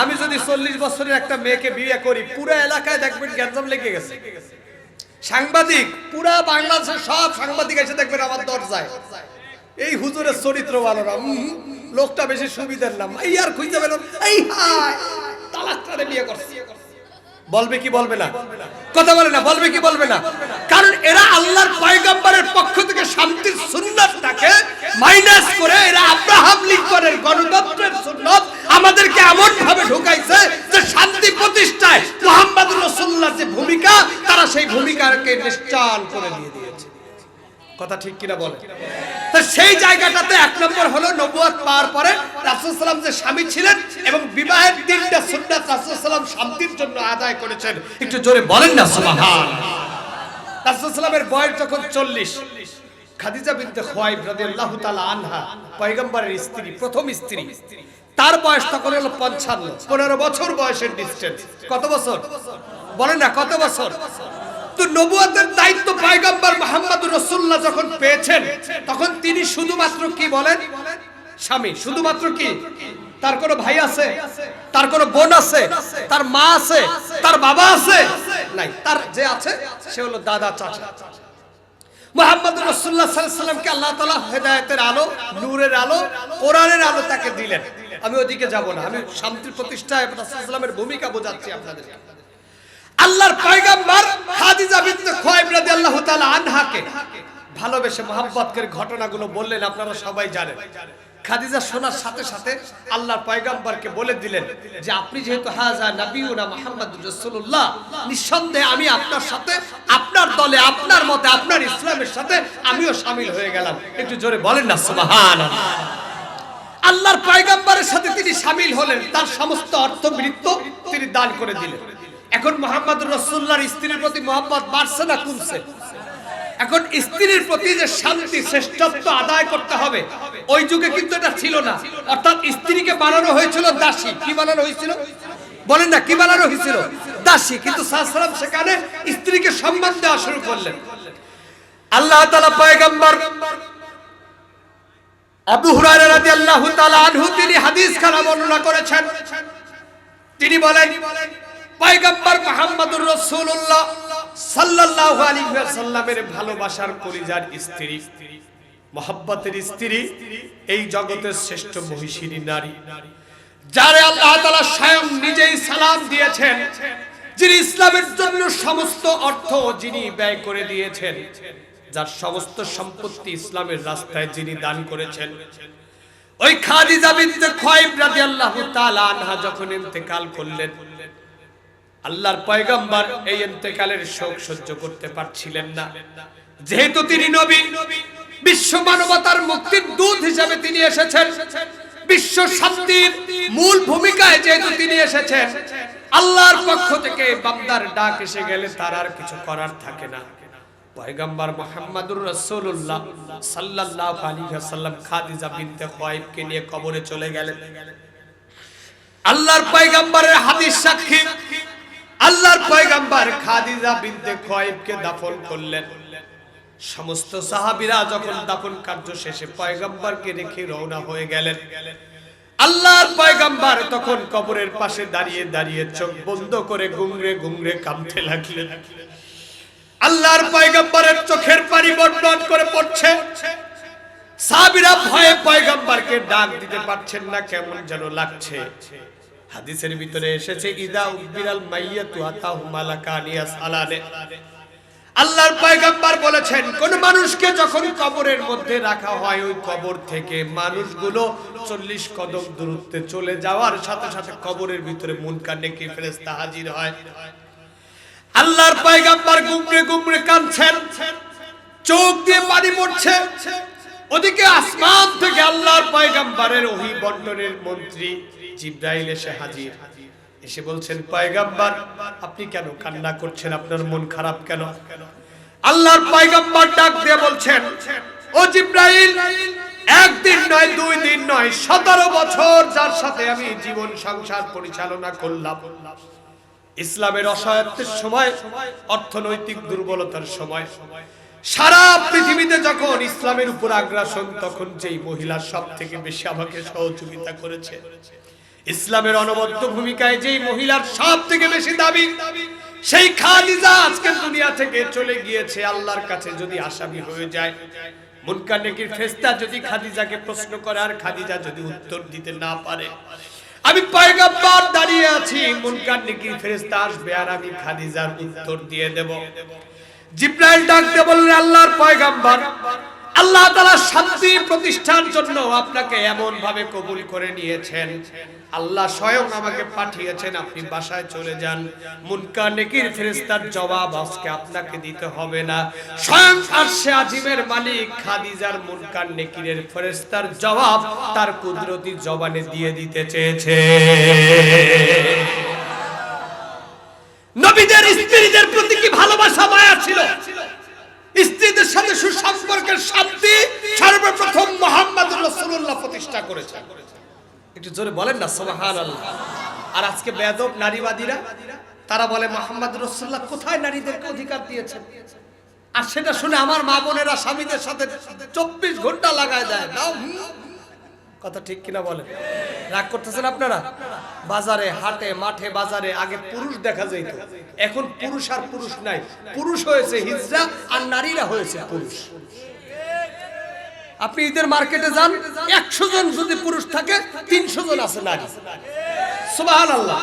A: আমি যদি 40 বছরের একটা মেয়েকে বিয়ে করি, পুরো এলাকায় দেখবেন গ্যাঞ্জাম লেগে গেছে, সাংবাদিক পুরো বাংলাদেশের সব সাংবাদিক এসে দেখবেন আমার দরজায়, এই হুজুরের চরিত্র ভালো না, লোকটা বেশি সুবিধার না, মাইয়ার খুঁজে পেল, এই হায় তালাক করে বিয়ে করছে। বলবে কি বলবে না? কথা বলে না, বলবে কি বলবে না? কারণ এরা আল্লাহর পয়গম্বরের পক্ষ থেকে শান্তির সুন্নাতটাকে মাইনাস করে এরা আব্রাহাম লিঙ্কনের গণতন্ত্রের সুন্নাত আমাদেরকে এমন ভাবে ঢুকাইছে যে শান্তি প্রতিষ্ঠায় মুহাম্মদুর রাসূলুল্লাহর যে ভূমিকা, তারা সেই ভূমিকাকে নিশ্চাল করে দিয়ে দিয়েছে। কথা ঠিক কিনা বলে? তো সেই জায়গাটাতে 1 নম্বর হলো নবুয়ত পাওয়ার পরে রাসূল সাল্লাল্লাহু আলাইহি ওয়াসাল্লাম যে স্বামী ছিলেন এবং বিবাহের 3টা সুন্নাত রাসূল সাল্লাল্লাহু আলাইহি ওয়াসাল্লাম শান্তির জন্য আদায় করেছেন। একটু জোরে বলেন না সুবহানাল্লাহ। রাসূল সাল্লাল্লাহু আলাইহি ওয়াসাল্লামের বয়স যখন 40, খাদিজা বিনতে খুয়াইব রাদিয়াল্লাহু তাআলা আনহা পয়গম্বরের স্ত্রী, প্রথম স্ত্রী, তার বয়স তখন হলো 55, 15 বছর বয়সের ডিসটেন্স। কত বছর বলেন না, কত বছর? তো নবুয়তের দায়িত্ব পয়গম্বর মুহাম্মদুর রাসূলুল্লাহ যখন পেয়েছেন, তখন তিনি শুধুমাত্র কি বলেন, স্বামী। শুধুমাত্র কি? তার কোনো ভাই আছে? তার কোনো বোন আছে? তার মা আছে? তার বাবা আছে? নাই। তার যে আছে সে হলো দাদা, চাচা। মুহাম্মদুর রাসূলুল্লাহ সাল্লাল্লাহু আলাইহি ওয়াসাল্লামকে আল্লাহ তাআলা হেদায়েতের আলো, নূরের আলো, কোরআনের আলো তাকে দিলেন। আমি ওদিকে যাব না, আমি শান্তির প্রতিষ্ঠায় রাসূল সাল্লাল্লাহু আলাইহি ওয়াসাল্লামের ভূমিকা বোঝাচ্ছি আপনাদেরকে। আল্লাহর পয়গম্বর খাদিজা বিনতে খুয়াইব রাদিয়াল্লাহু তাআলা আনহাকে ভালোবেসে মহব্বত করে ঘটনাগুলো বললেন, আপনারা সবাই জানেন। খাদিজা শোনার সাথে সাথে আল্লাহর পয়গম্বরকে বলে দিলেন যে আপনি যেহেতু হাজা নবিয়ুনা মুহাম্মদুর রাসূলুল্লাহ, নিঃসন্দেহে আমি আপনার সাথে, আপনার দলে, আপনার মতে, আপনার ইসলামের সাথে আমিও শামিল হয়ে গেলাম। একটু জোরে বলেন না সুবহানাল্লাহ। আল্লাহর পয়গম্বরের সাথে তিনি শামিল হলেন, তার সমস্ত অর্থবৃত্ত তিনি দান করে দিলেন। এখন মুহাম্মদুর রাসূলুল্লাহর স্ত্রীর প্রতি মহব্বত বাড়ছে না কমছে? এখন স্ত্রীর প্রতি যে শান্তি, শ্রেষ্ঠত্ব আদায় করতে হবে, ওই যুগে কিন্তু এটা ছিল না। অর্থাৎ স্ত্রীকে বানানো হয়েছিল দাসী। কি বানানো হয়েছিল বলেন না, কি বানানো হয়েছিল? দাসী। কিন্তু সাল্লাল্লাহু আলাইহি ওয়াসাল্লাম সেখানে স্ত্রীকে সম্মান দেওয়া শুরু করলেন। আল্লাহ তাআলা পয়গম্বর আবু হুরায়রা রাদিয়াল্লাহু তাআলা আনহু তিনি হাদিস খানা বর্ণনা করেছেন। তিনি বলেন, পয়গম্বর মুহাম্মদুর রাসূলুল্লাহ সাল্লাল্লাহু আলাইহি ওয়াসাল্লামের ভালোবাসার কলিজার স্ত্রী, মহব্বতের স্ত্রী, এই জগতের শ্রেষ্ঠ মহিষিনী নারী, যারে আল্লাহ তাআলা স্বয়ং নিজেই সালাম দিয়েছেন, যিনি ইসলামের জন্য সমস্ত অর্থ যিনি ব্যয় করে দিয়েছেন, যার সমস্ত সম্পত্তি ইসলামের রাস্তায় যিনি দান করেছেন, ওই খাদিজা বিনতে খুয়াইব রাদিয়াল্লাহু তাআলা আনহা যখন ইন্তেকাল করলেন, আল্লাহর পয়গম্বর এই ইন্তেকালের শোক সহ্য করতে পারছিলেন না। যেহেতু তিনি নবী, বিশ্ব মানবতার মুক্তির দূত হিসেবে তিনি এসেছেন, বিশ্ব শান্তির মূল ভূমিকায় যেহেতু তিনি এসেছেন, আল্লাহর পক্ষ থেকে বান্দার ডাক এসে গেলে তার আর কিছু করার থাকে না। পয়গম্বর মুহাম্মদুর রাসূলুল্লাহ সাল্লাল্লাহু আলাইহি ওয়াসাল্লাম খাদিজা বিনতে খুয়াইবকে নিয়ে কবরে চলে গেলেন। আল্লাহর পয়গম্বরের হাদিস সাক্ষী, আল্লাহর পয়গম্বর খাদিজা বিনতে খুয়াইবকে দাফন করলেন। সমস্ত সাহাবীরা যখন দাফন কার্য শেষে পয়গম্বরকে রেখে রওনা হয়ে গেলেন, আল্লাহর পয়গম্বর তখন কবরের পাশে দাঁড়িয়ে দাঁড়িয়ে চোখ বন্ধ করে গুংরে গুংরে কাঁদতে লাগলেন। আল্লাহর পয়গম্বরের চোখের পানি বর্ণন করে পড়ছে। সাহাবীরা ভয়ে পয়গম্বরকে ডাক দিতে পারছেন না, কেমন যেন লাগছে। হাদিসের ভিতরে এসেছে ইদা উবিরাল মাইয়াতু আতাহু মালাকানি ইয়াসআলানে। আল্লাহর পয়গম্বর বলেছেন, কোন মানুষকে যখন কবরের মধ্যে রাখা হয়, ওই কবর থেকে মানুষগুলো 40 কদম দূরত্বে চলে যাওয়ার সাথে সাথে কবরের ভিতরে মুনকার নেকির ফেরেশতা হাজির হয়। আল্লাহর পয়গম্বর গুমরে গুমরে কাঁদছেন, চোখ দিয়ে পানি পড়ছে। ওদিকে আসমান থেকে আল্লাহর পয়গম্বরের ওহী বন্টনের মন্ত্রী জিবরাইল এসে হাজির। এসে বলছেন, পয়গম্বর আপনি কেন কান্না করছেন, আপনার মন খারাপ কেন? আল্লাহর পয়গম্বর ডাক দিয়ে বলছেন, ও জিবরাইল, একদিন নয়, 2 দিন নয়, 17 বছর যার সাথে আমি জীবন সংসার পরিচালনা করলাম, ইসলামের অসহায়ত্বের সময়, অর্থনৈতিক দুর্বলতার সময়, সারা পৃথিবীতে যখন ইসলামের উপর আগ্রাসন, তখন যেই মহিলা সবথেকে বেশি আমাকে সহযোগিতা করেছে, ইসলামের অনবদ্য ভূমিকায় যেই মহিলার সবথেকে বেশি দাবি, সেই খাদিজা আজকে দুনিয়া থেকে চলে গিয়েছে। আল্লাহর কাছে যদি আসামি হয়ে যায়, মুনকার নেকির ফেরেশতা যদি খাদিজাকে প্রশ্ন করে আর খাদিজা যদি উত্তর দিতে না পারে, আমি পয়গম্বর দাঁড়িয়ে আছি, মুনকার নেকির ফেরেশতা আসবে আর আমি খাদিজার উত্তর দিয়ে দেব। জিবরাইল ডাক দিয়ে বললেন, আল্লাহর পয়গম্বর, আল্লাহ তাআলা শান্তি প্রতিষ্ঠার জন্য আপনাকে এমন ভাবে কবুল করে নিয়েছেন, আল্লাহ স্বয়ং আমাকে পাঠিয়েছেন, আপনি বাসায় চলে যান। মুনকার নেকির ফেরেশতার জবাব আজকে আপনাকে দিতে হবে না, স্বয়ং আরশে আজিমের মালিক খাদিজার মুনকার নেকিরের ফেরেশতার জবাব তার কুদরতি জবানে দিয়ে দিতে চেয়েছে। নবীদের স্ত্রীদের প্রতি কি ভালোবাসা মায়া ছিল! স্ত্রীদের সাথে সুসম্পর্কের শান্তি সর্বপ্রথম মুহাম্মদুর রাসূলুল্লাহ প্রতিষ্ঠা করেছেন। একটু জোরে বলেন না সুবহানাল্লাহ। আর আজকে বেয়াদব নারীবাদীরা তারা বলে মুহাম্মদুর রাসূলুল্লাহ কোথায় নারীদেরকে অধিকার দিয়েছেন, আর সেটা শুনে আমার মা বোনেরা স্বামীদের সাথে 24 ঘন্টা লাগায় দেয়। নাও কথা ঠিক কিনা বলেন? রাগ করতেছেন আপনারা? বাজারে, হাটে, মাঠে, বাজারে আগে পুরুষ দেখা যেত, এখন পুরুষ আর পুরুষ নাই, পুরুষ হয়েছে হিজড়া আর নারীরা হয়েছে পুরুষ। আপনি ঈদের মার্কেটে যান, 100 জন যদি পুরুষ থাকে 300 জন আছে নারী। সুবহানাল্লাহ।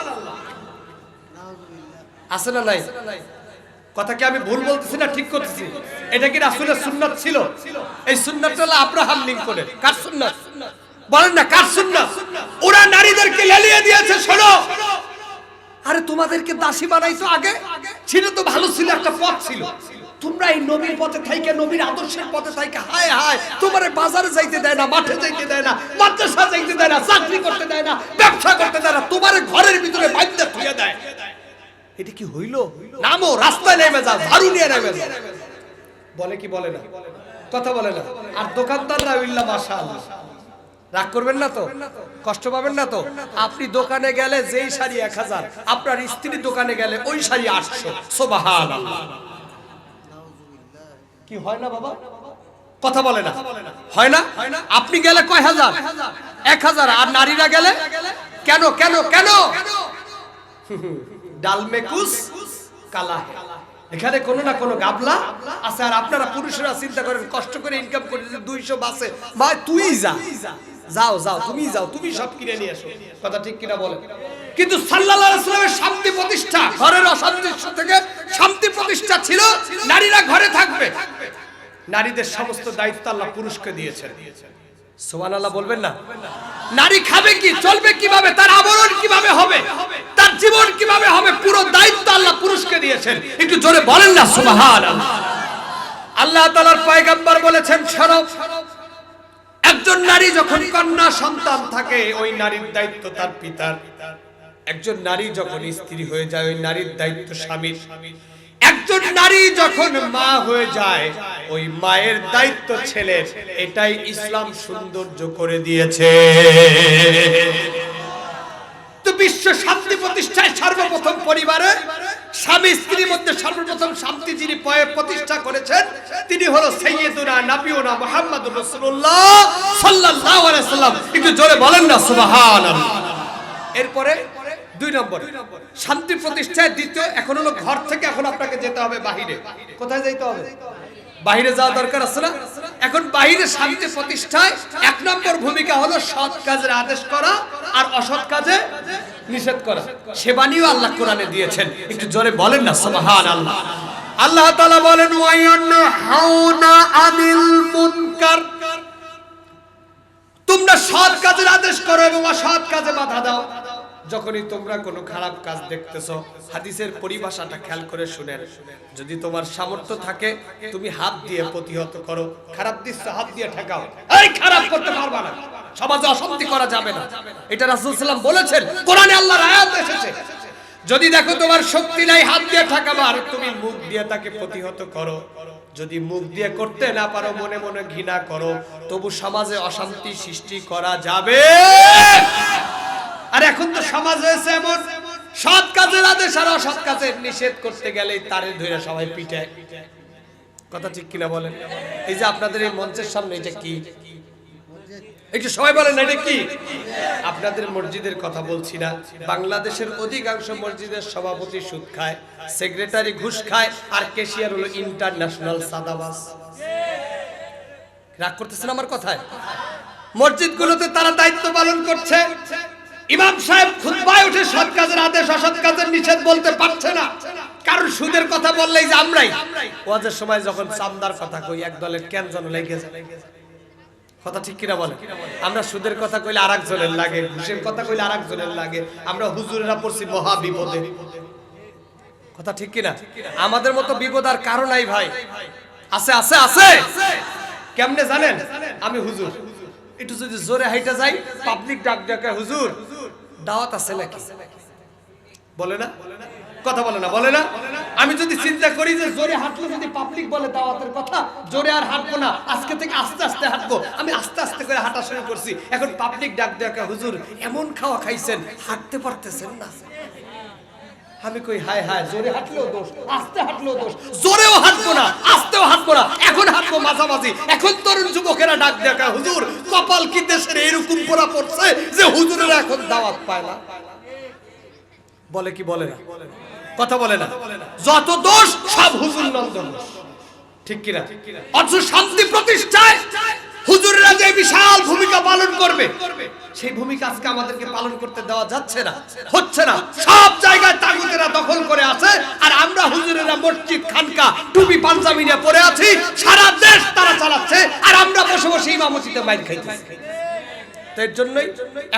A: আছে না নাই? কথা কি আমি ভুল বলতেছি না ঠিক করতেছি? এটা কি রাসূলের সুন্নাত ছিল? এই সুন্নাতটা হলো আব্রাহাম লিঙ্কনের। কার সুন্নাত বলেন না, কার সুন্নাত? ওরা নারীদেরকে লেলিয়ে দিয়েছে। শোনো, আরে তোমাদেরকে দাসী বানাইতো আগে, ছিল তো ভালো, ছিল একটা পথ ছিল। তোমরা এই নবীর পথে থাইকে, নবীর আদর্শের পথে থাইকে, হায় হায় তোমারে বাজারে যাইতে দেয় না, মাঠে যাইতে দেয় না, মাদ্রাসা যাইতে দেয় না, চাকরি করতে দেয় না, ব্যবসা করতে দেয় না, তোমারে ঘরের ভিতরে বাইন্দা থুইয়া দেয়। এটা কি হইল? নামো, রাস্তায় নেমে যাও, ঝাড়ু নিয়ে নেমে যাও। বলে কি বলে না? কথা বলে না। আর দোকানদাররা ইল্লা মাশাআল্লাহ, রাগ করবেন না তো, কষ্ট পাবেন না তো? আপনি দোকানে গেলে যেই শাড়ি 1000, আপনার স্ত্রী দোকানে গেলে ওই শাড়ি 800। সুবহানাল্লাহ। কি হয় না বাবা? কথা বলে না, হয় না? আপনি গেলে কয় হাজার? 1000। আর নারীরা গেলে কেন কেন কেন? ডালমেকুস কালা, এখানে কোনো না কোনো গাবলা আছে। আর আপনারা পুরুষরা চিন্তা করেন, কষ্ট করে ইনকাম করে 200 বাসে, ভাই তুই যা, যাও যাও, তুমি যাও, তুমি সব কিনে নিয়ে এসো। কথা ঠিক কিনা বলেন? কিন্তু সাল্লাল্লাহু আলাইহি ওয়াসাল্লামের শান্তি প্রতিষ্ঠা, ঘরের অশান্তি থেকে শান্তি প্রতিষ্ঠা ছিল, নারীরা ঘরে থাকবে। নারীদের সমস্ত দায়িত্ব আল্লাহ পুরুষকে দিয়েছেন। সুবহানাল্লাহ বলবেন না? নারী খাবে কি, চলবে কিভাবে, তার আবরণ কিভাবে হবে, তার জীবন কিভাবে হবে, পুরো দায়িত্ব আল্লাহ পুরুষকে দিয়েছেন। একটু জোরে বলেন না সুবহানাল্লাহ। আল্লাহ তাআলার পয়গম্বর বলেছেন, শরফ একজন নারী যখন কন্যা সন্তান থাকে, ওই নারীর দায়িত্ব তার পিতার। একজন নারী যখন স্ত্রী হয়ে যায়, ওই নারীর দায়িত্ব স্বামীর। একজন নারী যখন মা হয়ে যায়, ওই মায়ের দায়িত্ব ছেলের। এটাই ইসলাম সৌন্দর্য করে দিয়েছে। তো বিশ্ব শান্তি প্রতিষ্ঠায় সর্বপ্রথম পরিবারে স্বামী স্ত্রীর মধ্যে সর্বপ্রথম শান্তি যিনি প্রতিষ্ঠা করেছেন, তিনি হলো সাইয়্যিদুনা নবিয়ুনা মুহাম্মদুর রাসূলুল্লাহ সাল্লাল্লাহু আলাইহি ওয়াসাল্লাম। একটু জোরে বলেন না সুবহানাল্লাহ। এরপরে দুই নম্বর শান্তি প্রতিষ্ঠায় দ্বিতীয় এখন হলো ঘর থেকে এখন আপনাকে যেতে হবে বাহিরে। কোথায় যেতে হবে? বাহিরে যাওয়া দরকার আছে না? এখন বাহিরে শান্তি প্রতিষ্ঠায় এক নম্বর ভূমিকা হলো সৎ কাজের আদেশ করা আর অসৎ কাজে নিষেধ করা। সেবানিও আল্লাহ কোরআনে দিয়েছেন, একটু জোরে বলেন না সুবহানাল্লাহ। আল্লাহ তাআলা বলেন ওয়ায়ানহাউনা আনিল মুনকার, তোমরা সৎ কাজের আদেশ করো এবং অসৎ কাজে বাধা দাও। যখনই তোমরা কোনো খারাপ কাজ দেখতেছো, হাদিসের পরিভাষাটা খেয়াল করে শুনেন, যদি তোমার সামর্থ্য থাকে তুমি হাত দিয়ে প্রতিহত করো। খারাপ দৃশ্য হাত দিয়ে ঠেকাও, এই খারাপ করতে পারবা না, সমাজে অশান্তি করা যাবে না, এটা রাসূল সাল্লাল্লাহু আলাইহি ওয়াসাল্লাম বলেছেন, কোরআনে আল্লাহর আয়াত এসেছে। যদি দেখো তোমার শক্তি নাই হাত দিয়ে ঠেকাবা, আর তুমি মুখ দিয়ে তাকে প্রতিহত করো। যদি মুখ দিয়ে করতে না পারো, মনে মনে ঘৃণা করো, তবু সমাজে অশান্তি সৃষ্টি করা যাবে। আর এখন তো সমাজ হয়েছে এমন, সৎ কাজের আদেশ আর অসৎ কাজের নিষেধ করতে গেলে তারে ধরে সবাই পিটায়। কথা ঠিক কিনা বলেন? এই যে আপনাদের এই মঞ্চের সামনে এটা কি? একটু সবাই বলেন এটা কি? আপনাদের মসজিদের কথা বলছি না, বাংলাদেশের অধিকাংশ মসজিদের সভাপতি সুদ খায়, সেক্রেটারি ঘুষ খায়, আর ক্যাশিয়ার হলো ইন্টারন্যাশনাল সাদাবাজ। রাগ করতেছেন আমার কথায়? মসজিদগুলোতে তারা দায়িত্ব পালন করছে, ইমাম সাহেব খুতবায় উঠে সৎ কাজের আদেশ অসৎ কাজের নিষেধ বলতে পারছে না, কারণ সুদের কথা বললেই যে আমরাই ওয়াজের সময় যখন চান্দার কথা কই এক দলের কেন যেন লেগে যায়। কথা ঠিক কিনা বলেন? আমরা সুদের কথা কইলে আরেকজনের লাগে, ঘুষের কথা কইলে আরেকজনের লাগে, আমরা হুজুরেরা পড়ছি মহা বিপদে। কথা ঠিক কিনা? আমাদের মতো বিপদ আর কারো নাই ভাই। আছে আছে আছে, কেমনে জানেন? আমি হুজুর, একটু যদি জোরে হাইটা যাই, পাবলিক ডাক ডাকে হুজুর দাওয়াত আছে নাকি, বলে না? কথা বলে না, বলে না? আমি যদি চিন্তা করি যে জোরে হাঁটলে যদি পাবলিক বলে দাওয়াতের কথা, জোরে আর হাঁটবো না, আজকে থেকে আস্তে আস্তে হাঁটবো। আমি আস্তে আস্তে করে হাঁটা শুরু করছি, এখন পাবলিক ডাক ডাকে হুজুর এমন খাওয়া খাইছেন হাঁটতে পারতেছেন না। আমি কই হায় হায়, জোরে হাঁটলেও দোষ, আস্তে হাঁটলেও দোষ, জোরেও হাঁটবো না আস্তেও হাঁটবো না, এখন হাঁটবো মাঝামাঝি। এখন তরুণ যুবকেরা ডাক দেখা হুজুর কপাল কি দেশের এরকম পোড়া পড়ছে যে হুজুরেরা এখন দাওয়াত পায় না। বলে কি বলে না? কথা বলে না? যত দোষ সব হুজুর নন্দন, ঠিক কিনা? অথচ শান্তি প্রতিষ্ঠায় হুজুরেরা যে বিশাল ভূমিকা পালন করবে, সেই ভূমিকা আজকে আমাদেরকে পালন করতে দেওয়া যাচ্ছে না, হচ্ছে না। সব জায়গায় তাগুতেরা দখল করে আছে, আর আমরা হুজুরেরা মসজিদ খানকা টুপি পাঞ্জাবি নিয়ে পড়ে আছি, সারা দেশ তারা চালাচ্ছে, আর আমরা বসে বসে ইমামতিতে মাইর খাইতেছি। এর জন্যই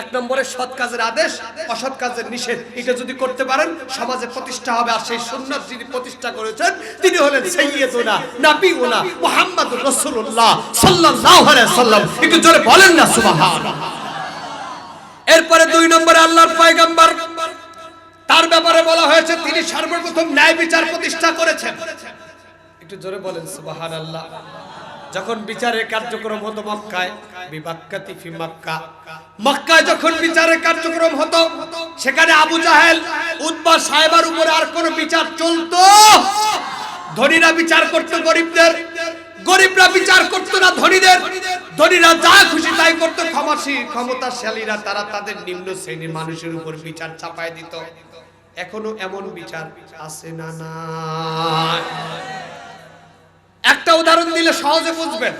A: এক নম্বরে সৎ কাজের আদেশ অসৎ কাজের নিষেধ, এটা যদি করতে পারেন সমাজে প্রতিষ্ঠা হবে। আর সেই সুন্নাত যিনি প্রতিষ্ঠা করেছেন তিনি হলেন সাইয়্যিদুনা নবিয়ুনা মুহাম্মদুর রাসূলুল্লাহ সাল্লাল্লাহু আলাইহি ওয়াসাল্লাম। একটু জোরে বলেন না সুবহানাল্লাহ। এরপরে দুই নম্বরে আল্লাহর পয়গম্বর, তার ব্যাপারে বলা হয়েছে তিনি সর্বপ্রথম ন্যায় বিচার প্রতিষ্ঠা করেছেন। একটু জোরে বলেন সুবহানাল্লাহ। যখন বিচারের কার্যক্রম হতো মক্কায়, বিবাক্কাতি ফি মক্কা, মক্কায় যখন বিচারের কার্যক্রম হতো সেখানে আবু জাহেল উতবা সাহেবের উপরে আর কোন বিচার চলতো? ধনীরা বিচার করতো গরিবদের, গরিবরা বিচার করতো না ধনীদের, ধনীরা যা খুশি তাই করতো, ক্ষমতাশালীরা তারা তাদের নিম্ন শ্রেণীর মানুষের উপর বিচার চাপায় দিত। এখনো এমন বিচার আছে না? না। একটা উদাহরণ দিলে সহজে বুঝবেন।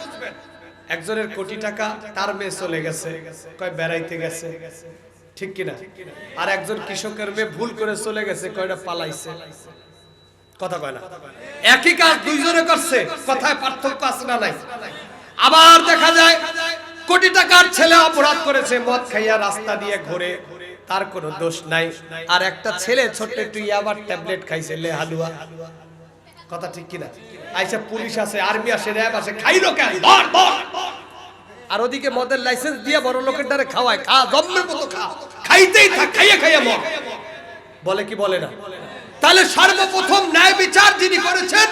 A: একজনের কোটি টাকা, তার মেয়ে চলে গেছে, কয় বেড়াইতে গেছে, ঠিক কিনা? আর একজন কৃষকের মেয়ে ভুল করে চলে গেছে, কয়টা পালাইছে। কথা কয় না? একই কাজ দুইজনে করছে, কথায় পার্থক্য আছে না নাই? আবার দেখা যায় কোটি টাকার ছেলে অপরাধ করেছে, মদ খাইয়া রাস্তা দিয়ে ঘুরে, তার কোনো দোষ নাই। আর একটা ছেলে ছোট্ট একটু ইয়াবার ট্যাবলেট খাইছে, লে হালুয়া। কথা ঠিক কিনা? আইসা পুলিশ আছে, আর্মি আছে, র্যাব আছে, খাইলো কেন? ধর ধর। আর ওদিকে মদের লাইসেন্স দিয়ে বড় লোকের দ্বারা খাওয়ায়, খা জম্মের মতো খা, খাইতেই থাক, খাইয়া খাইয়া মর। বলে কি বলে না? তাহলে সর্বপ্রথম ন্যায় বিচার যিনি করেছেন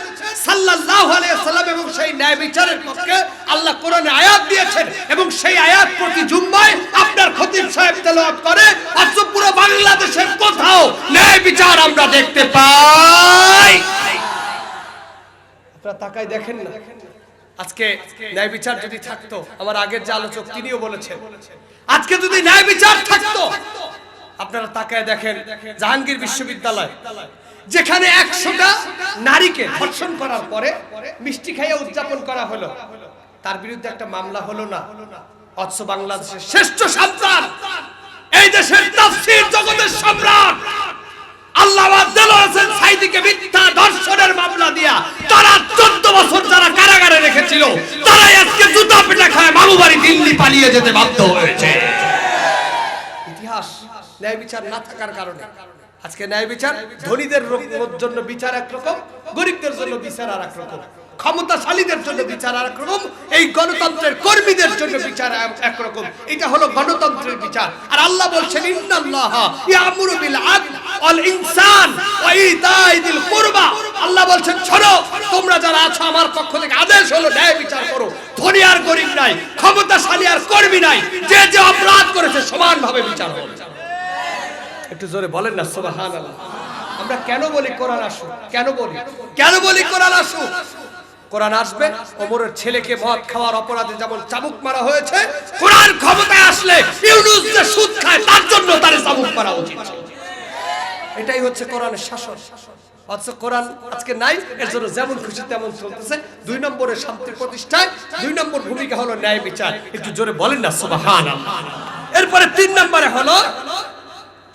A: সাল্লাল্লাহু আলাইহি ওয়াসাল্লাম, এবং সেই ন্যায় বিচারের পক্ষে আল্লাহ কোরআনে আয়াত দিয়েছেন, এবং সেই আয়াত প্রতি জুম্মায় আপনার খতিব সাহেব তেলাওয়াত করে। অথচ পুরো বাংলাদেশের কোথাও ন্যায় বিচার আমরা দেখতে পাই? আপনারা তাকাই দেখেন না। আজকে ন্যায় বিচার যদি থাকতো, আমার আগের যে আলোচক তিনিও বলেছেন, আজকে যদি ন্যায় বিচার থাকতো, আপনারা তাকায় দেখেন জাহাঙ্গীর বিশ্ববিদ্যালয়, যেখানে 100টা নারীকে ধর্ষণ করার পরে মিষ্টি খাইয়ে উদযাপন করা হলো, তার বিরুদ্ধে একটা মামলা হলো না। অথচ বাংলাদেশের শ্রেষ্ঠ সন্তান, এই দেশের তাফসীর জগতের সম্রাট আল্লামা দেলোয়ার হোসেন সাঈদীকে মিথ্যা ধর্ষণের মামলা দিয়া তারা 14 বছর যারা কারাগারে রেখেছিল, তারাই আজকে জুতা পিটা খায় মামু বাড়ি দিল্লি পালিয়ে যেতে বাধ্য হয়েছে। ইতিহাস ন্যায় বিচার না থাকার কারণে আজকে ন্যায় বিচার ধনীদের জন্য বিচার একরকম, গরিবদের জন্য বিচার আর একরকম, ক্ষমতাশালীদের জন্য বিচার আর একরকম, এই গণতন্ত্রের কর্মীদের জন্য বিচার একরকম। এটা হলো গণতন্ত্রের বিচার। আর আল্লাহ বলছেন ইন্নাল্লাহা ইয়ামুরু বিল আদল ওয়াল ইহসান ওয়া ইতাই যিল কুরবা। আল্লাহ বলছেন শোনো, তোমরা যারা আছো আমার পক্ষ থেকে আদেশ হলো ন্যায় বিচার করো। ধনী আর গরিব নাই, ক্ষমতাশালী আর কর্মী নাই, যে যে অপরাধ করেছে সমানভাবে বিচার হবে। একটু জোরে বলেন না সুবহানাল্লাহ। আমরা কেন বলি কোরআন আসুক? কেন বলি কোরআন আসুক? কোরআন আসবে, ওমরের ছেলেকে মদ খাওয়ার অপরাধে যেমন চাবুক মারা হয়েছে, কোরআন ক্ষমতায় আসলে ইউনূস যে সুদ খায় তার জন্য তারে চাবুক মারা উচিত। এটাই হচ্ছে কোরআনের শাসন। অথচ কোরআন আজকে নাই, এর জন্য যেমন খুশি তেমন চলতেছে। 2 নম্বরে শান্তি প্রতিষ্ঠায় 2 নম্বর ভূমিকা হলো ন্যায় বিচার। একটু জোরে বলেন না সুবহানাল্লাহ। এরপরে 3 নম্বরে হলো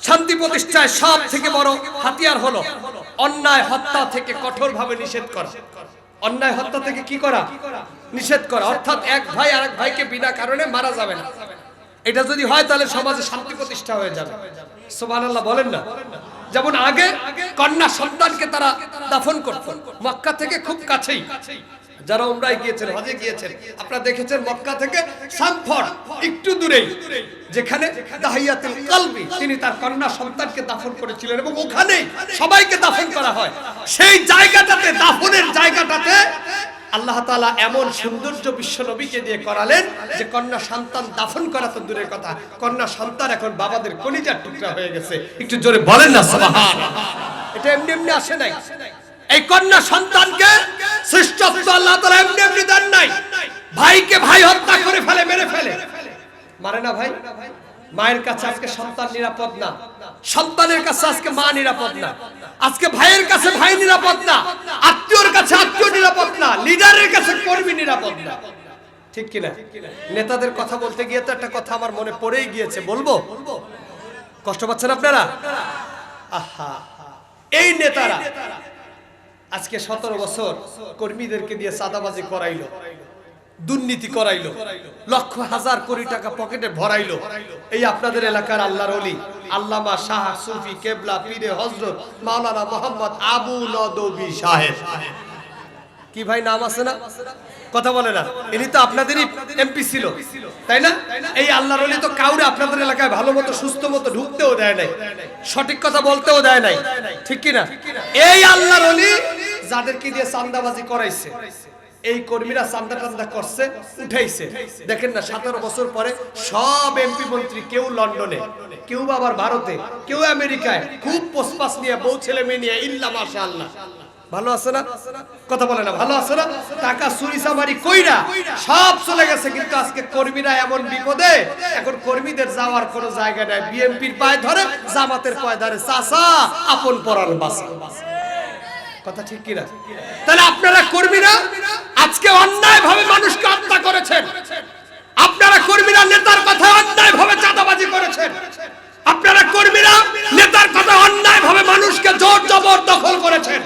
A: শান্তি প্রতিষ্ঠায় সব থেকে বড় হাতিয়ার হলো অন্যায় হত্যা থেকে কঠোরভাবে নিষেধ করা। অন্যায় হত্যা থেকে কি করা? নিষেধ করা। অর্থাৎ এক ভাই আরেক ভাইকে বিনা কারণে মারা যাবে না। এটা যদি হয় তাহলে সমাজে শান্তি প্রতিষ্ঠা হয়ে যাবে। সুবহানাল্লাহ বলেন না। যেমন আগে কন্যা সন্তানকে তারা দাফন করত মক্কা থেকে খুব কাছেই। যারা উমরায় গিয়েছেন, হজে গিয়েছেন, আপনারা দেখেছেন মক্কা থেকে সামফর একটু দূরেই যেখানে দাহিয়াতুল কলবি তিনি তার কন্যা সন্তানকে দাফন করেছিলেন এবং ওখানেই সবাইকে দাফন করা হয়। সেই জায়গাটাতে, দাফনের জায়গাটাতে আল্লাহ তাআলা এমন সৌন্দর্য বিশ্ব নবীকে দিয়ে করালেন যে কন্যা সন্তান দাফন করা তো দূরের কথা, কন্যা সন্তান এখন বাবাদের কলিজার টুকরা হয়ে গেছে। একটু জোরে বলেন না সুবহানাল্লাহ। এটা এমনি এমনি আসে নাই। এই কন্যা সন্তানকে শ্রেষ্ঠত্ব আল্লাহ তাআলা এমনি এমনি দেন নাই। ভাইকে ভাই হত্যা করে ফেলে, মেরে ফেলে, মারে না ভাই। মায়ের কাছে আজকে সন্তান নিরাপদ না, সন্তানের কাছে আজকে মা নিরাপদ না, আজকে ভাইয়ের কাছে ভাই নিরাপদ না, আত্মীয়র কাছে আত্মীয় নিরাপদ না, লিডারের কাছে কর্মী নিরাপদ না। ঠিক কিনা? নেতাদের কথা বলতে গিয়ে তো একটা কথা আমার মনে পড়েই গিয়েছে, বলবো? কষ্ট পাচ্ছেন আপনারা? আহা, এই নেতারা আজকে 17 বছর কর্মীদেরকে দিয়ে চাঁদাবাজি করাইলো, দুর্নীতি করাইলো, লক্ষ হাজার কোটি টাকা পকেটে ভরাইলো। এই আপনাদের এলাকার আল্লাহর ওলি আল্লামা শাহ সুফি কেবলা পীরে হযরত মাওলানা মোহাম্মদ আবু নদবী সাহেব, কি ভাই নাম আছে না? কথা বলে না। ইনি তো আপনাদেরই এমপি ছিল, তাই না? এই আল্লাহর ওলি তো কাউরে আপনাদের এলাকায় ভালো মতো সুস্থ মতো ঢুকতেও দেয় নাই, সঠিক কথা বলতেও দেয় নাই, ঠিক কি না? এই আল্লাহর ওলি যাদেরকে দিয়ে চাঁদাবাজি করাইছে, এই কর্মীরা চাঁদা টান্দা করছে, উঠাইছে। দেখেন না 17 বছর পরে সব এমপি মন্ত্রী, কেউ লন্ডনে, কেউ আবার ভারতে, কেউ আমেরিকায়, খুব পোস্টপাস নিয়ে, বউ ছেলে মেয়ে নিয়ে, ইল্লা মাশাআল্লাহ। ভালো আছে না? কথা বলে না, ভালো আছে না? টাকা চুরি চামারি কইরা সব চলে গেছে। কিন্তু আজকে কর্মীরা এমন বিপদে, এখন কর্মীদের যাওয়ার কোনো জায়গা নাই। বিএনপির পায়ে ধরে, জামাতের পায়ে ধরে, চাচা আপন পরার বাসা। কথা ঠিক কিনা? তাহলে আপনারা কর্মীরা আজকে অন্যায় ভাবে মানুষকে হত্যা করেছেন, আপনারা কর্মীরা নেতার কথা অন্যায় ভাবে চাঁদাবাজি করেছেন, আপনারা কর্মীরা নেতার কথা অন্যায় ভাবে মানুষকে জোর জবর দখল করেছেন।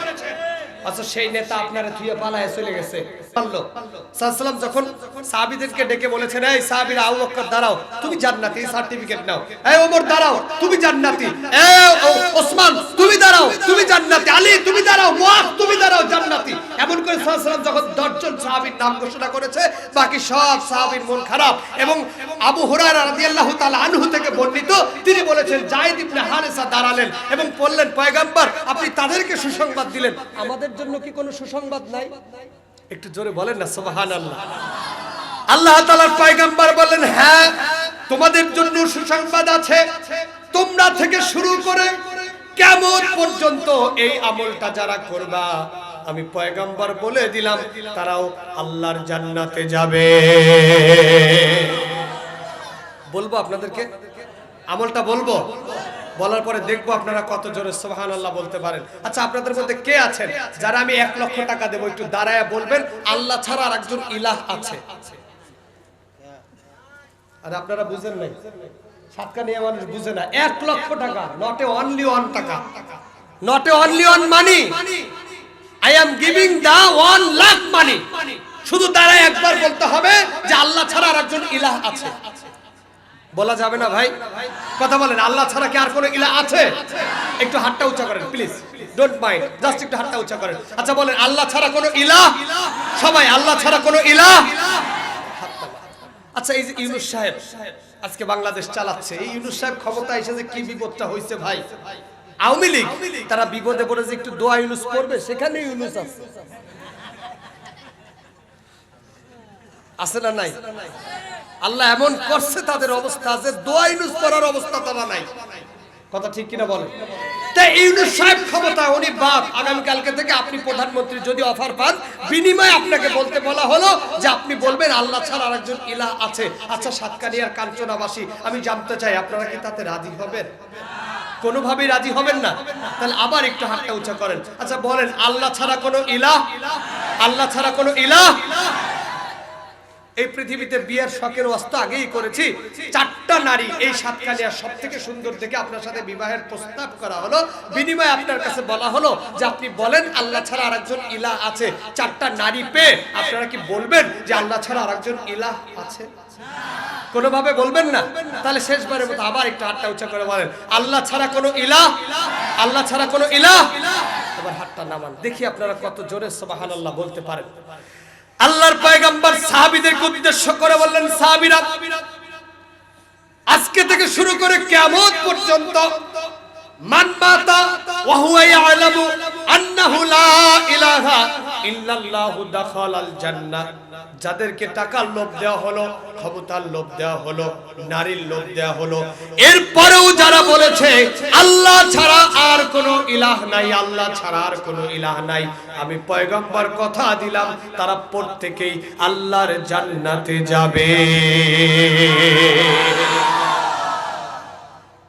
A: আচ্ছা, সেই নেতা আপনারা ধুয়ে পালায় চলে গেছে। সাল্লাল্লাহু যখন সাহাবীদেরকে ডেকে বলেছেন, এই সাহাবীরা, আবু বকর দাঁড়াও, তুমি জান্নাতি, সার্টিফিকেট নাও। এই ওমর দাঁড়াও, তুমি জান্নাতি। এই ওসমান তুমি দাঁড়াও, তুমি জান্নাতি। আলী তুমি দাঁড়াও, মুআজ তুমি দাঁড়াও, জান্নাতি। এমন করে সাল্লাল্লাহু যখন 10 জন সাহাবীর নাম ঘোষণা করেছে, বাকি সব সাহাবীর মন খারাপ। এবং আবু হুরায়রা রাদিয়াল্লাহু তাআলা আনহু থেকে বর্ণিত, তিনি বলেছেন যায়েদ ইবনে হারেসা দাঁড়ালেন এবং বললেন, পয়গম্বর আপনি তাদেরকে সুসংবাদ দিলেন, আমাদের জন্য কি কোনো সুসংবাদ নাই? একটু জোরে বলেন না সুবহানাল্লাহ। আল্লাহ তাআলার পয়গম্বর বললেন, হ্যাঁ তোমাদের জন্য সুসংবাদ আছে। তোমরা থেকে শুরু করে কিয়ামত পর্যন্ত এই আমলটা যারা করবা, আমি পয়গম্বর বলে দিলাম তারাও আল্লাহর জান্নাতে যাবে। বলবো আপনাদেরকে আমলটা, বলবো বলার পরে দেখবো আপনারা কত জোরে সুবহানাল্লাহ বলতে পারেন। আচ্ছা, আপনাদের মধ্যে কে আছেন যারা আমি 1 লক্ষ টাকা দেবো, একটু দাঁড়ায় বলবেন আল্লাহ ছাড়া আর একজন ইলাহ আছে? আর আপনারা বুঝেন নাই, সাতকা নিয়ে মানুষ বুঝে না। 1 লক্ষ টাকা, নট অনলি 1 টাকা, not only 1 money, I am giving the 1 lakh money. শুধু দাঁড়ায় একবার বলতে হবে যে আল্লাহ ছাড়া আর একজন ইলাহ আছে। বলা যাবে না ভাই? কথা বলেন, আল্লাহ ছাড়া কি আর কোনো ইলাহ আছে? একটু হাতটা উঁচা করেন প্লিজ, ডোন্ট মাইন্ড, জাস্ট একটু হাতটা উঁচা করেন। আচ্ছা বলেন, আল্লাহ ছাড়া কোনো ইলাহ? সবাই, আল্লাহ ছাড়া কোনো ইলাহ? আচ্ছা, এই যে ইউনূস সাহেব আজকে বাংলাদেশ চালাচ্ছে, এই ইউনূস সাহেব ক্ষমতা এসে যে কি বিপদটা হয়েছে ভাই। আওয়ামী লীগ তারা বিপদে পড়ে যে একটু দোয়া ইউনূস করবে, সেখানে ইউনূস আছে। আছে না নাই? আল্লাহ এমন করছে তাদের অবস্থা যে দোয়া ইউনূস করার অবস্থা তারা নাই। কথা ঠিক কিনা বলেন? তাই ইউনূস সাহেব ক্ষমতা, উনি বাপ। আগামী কালকে থেকে আপনি প্রধানমন্ত্রী যদি অফার পান, বিনিময়ে আপনাকে বলতে বলা হলো যে আপনি বলবেন আল্লাহ ছাড়া আরেকজন ইলাহ আছে। আচ্ছা, সাতকানিয়ার কাঞ্চনাবাসী, আমি জানতে চাই আপনারা কি তাতে রাজি হবেন? কোনোভাবেই রাজি হবেন না? তাহলে আবার একটু হাতটা উঁচা করেন। আচ্ছা বলেন, আল্লাহ ছাড়া কোনো ইলাহ? আল্লাহ ছাড়া কোনো ইলাহ? এই পৃথিবীতে বিয়ের শখের ওয়াস্তা আগেই করেছি। 4টা নারী এই সাতকানিয়ার সব থেকে সুন্দর দেখে আপনার সাথে বিবাহের প্রস্তাব করা হলো, বিনিময়ে আপনার কাছে বলা হলো যে আপনি বলেন আল্লাহ ছাড়া আরেকজন ইলাহ আছে। 4টা নারী পেয়ে আপনারা কি বলবেন যে আল্লাহ ছাড়া আরেকজন ইলাহ আছে? কোনোভাবে বলবেন না? তাহলে শেষবারের মতো আবার একটু হাতটা উঁচা করে বলেন, আল্লাহ ছাড়া কোনো ইলাহ? আল্লাহ ছাড়া কোনো ইলাহ? এবার হাতটা নামান, দেখি আপনারা কত জোরে সুবহানাল্লাহ বলতে পারেন। আল্লাহর পয়গম্বর সাহাবীদেরকে উদ্দেশ্য করে বললেন, সাহাবীরা, আজকে থেকে শুরু করে কিয়ামত পর্যন্ত মান মাতা ওয়া হুয়া ইয়ালামু আন্নাহু লা ইলাহা ইল্লাল্লাহু দাখালাল জান্নাহ। যাদেরকে টাকার লোভ দেওয়া হলো, ক্ষমতার লোভ দেওয়া হলো, নারীর লোভ দেওয়া হলো, এরপরেও যারা বলেছে আল্লাহ ছাড়া আর কোনো ইলাহ নাই, আল্লাহ ছাড়া আর কোনো ইলাহ নাই, আমি পয়গম্বর কথা দিলাম তারা প্রত্যেকেই আল্লাহর জান্নাতে যাবে।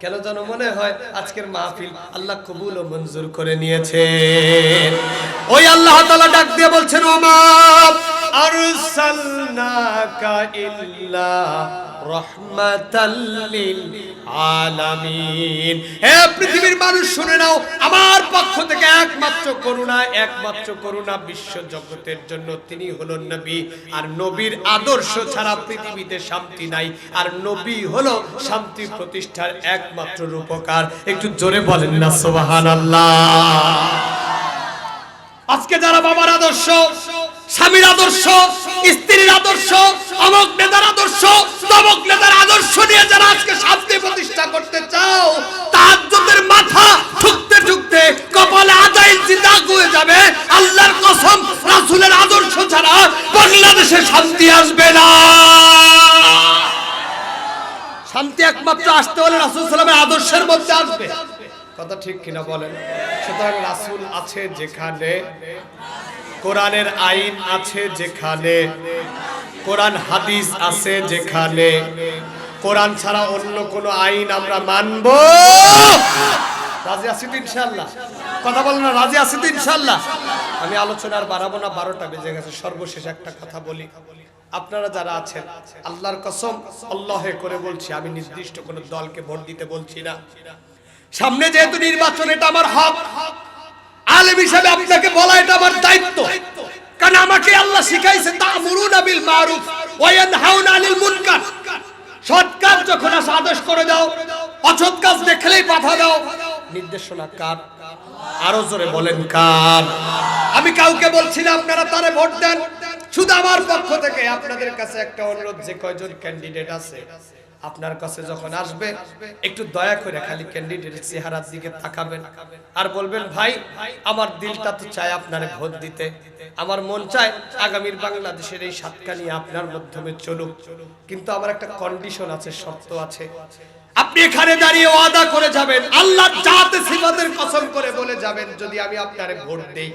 A: কেন যেন মনে হয় আজকের মাহফিল আল্লাহ কবুল ও মঞ্জুর করে নিয়েছে। ওই আল্লাহ তাআলা ডাক দিয়ে বলছেন, ওমা আরসালনাকা ইল্লা রাহমাতাল লিল আলামিন। হে পৃথিবীর মানুষ শুনে নাও, আমার পক্ষ থেকে একমাত্র করুণা বিশ্ব জগতের জন্য। তিনি হলো নবী, আর নবীর আদর্শ ছাড়া পৃথিবীতে শান্তি নাই, আর নবী হলো শান্তি প্রতিষ্ঠার একমাত্র রূপকার। একটু জোরে বলেন না সুবহানাল্লাহ। আজকে যারা বাবার আদর্শ, স্বামীর আদর্শ, স্ত্রীর আদর্শ, অমুক নেতার আদর্শ, তমুক নেতার আদর্শ নিয়ে যারা আজকে শান্তি প্রতিষ্ঠা করতে চাও, তাহাজ্জুদের মাথা ঠুকতে ঠুকতে কপালে আদায় জিন্দা হয়ে যাবে। আল্লাহর কসম, রাসূলের আদর্শ ছাড়া বাংলাদেশে শান্তি আসবে না। শান্তি একমাত্র আসতে হলে রাসূল সাল্লাল্লাহু আলাইহি ওয়াসাল্লামের আদর্শের মধ্যে আসবে। কথা ঠিক কিনা বলেন? সুতরাং রাসূল আছে যেখানে, কোরআনের আইন আছে যেখানে, কোরআন হাদিস আছে যেখানে, কোরআন ছাড়া অন্য কোন আইন আমরা মানব? রাজি আছি তো ইনশাআল্লাহ? কথা বলেন না, রাজি আছি তো ইনশাআল্লাহ? আমি আলোচনার বাড়াবো না, 12টা বেজে গেছে। সর্বশেষ একটা কথা বলি, আপনারা যারা আছেন, আল্লাহর কসম আল্লাহে করে বলছি, আমি নির্দিষ্ট কোন দলকে ভোট দিতে বলছি না। সামনে যেহেতু নির্বাচন, এটা আমার হক, আলেম হিসেবে আপনাকে বলা এটা আমার দায়িত্ব। কারণ আমাকে আল্লাহ শিখাইছে তা'মুরুনা বিল মারুফ ওয়া ইয়ানহাউনা আনিল মুনকার। সৎ কাজ যখন আসে আদেশ করে দাও, অসৎ কাজ দেখলেই বাধা দাও। নির্দেশনা কার? আরো জোরে বলেন কার? আমি কাউকে বলছি না আপনারা তারে ভোট দেন। শুধু আমার পক্ষ থেকে আপনাদের কাছে একটা অনুরোধ, যে কয়জন ক্যান্ডিডেট আছে আপনার কাছে যখন আসবে, একটু দয়া করে খালি ক্যান্ডিডেটের চেহারার দিকে তাকাবেন আর বলবেন, ভাই আমার দিলটা তো চায় আপনারে ভোট দিতে, আমার মন চায় আগামীর বাংলাদেশের এই সাতকানিয়া আপনার মাধ্যমে চলুক, কিন্তু আমার একটা কন্ডিশন আছে, শর্ত আছে। আপনি এখানে দাঁড়িয়ে ওয়াদা করে যাবেন, আল্লাহর জাতে সিফাতের কসম করে বলে যাবেন, যদি আমি আপনারে ভোট দেই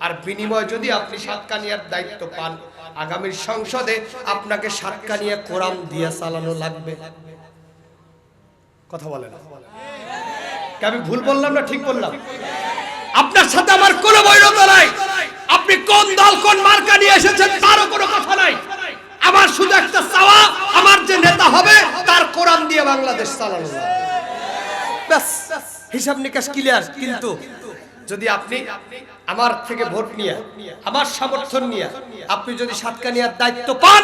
A: আর বিনিময়ে যদি আপনি সাতকানিয়ার দায়িত্ব পান, আগামীর সংসদে আপনাকে সাতকানিয়া কোরআন দিয়ে চালানো লাগবে। কথা বলে না? আমি ভুল বললাম না ঠিক বললাম? আপনার সাথে আমার কোনো বৈরতা নাই। আপনি কোন দল কোন মার্কা নিয়ে এসেছেন তারও কোনো কথা নাই। আমার শুধু একটা চাওয়া, আমার যে নেতা হবে তার কোরআন দিয়ে বাংলাদেশ চালানো, ব্যাস। হিসাব নিকাশ ক্লিয়ার। কিন্তু যদি আপনি আমার থেকে ভোট নিয়ে, আমার সমর্থন নিয়ে আপনি যদি সাতকানিয়ার দায়িত্ব পান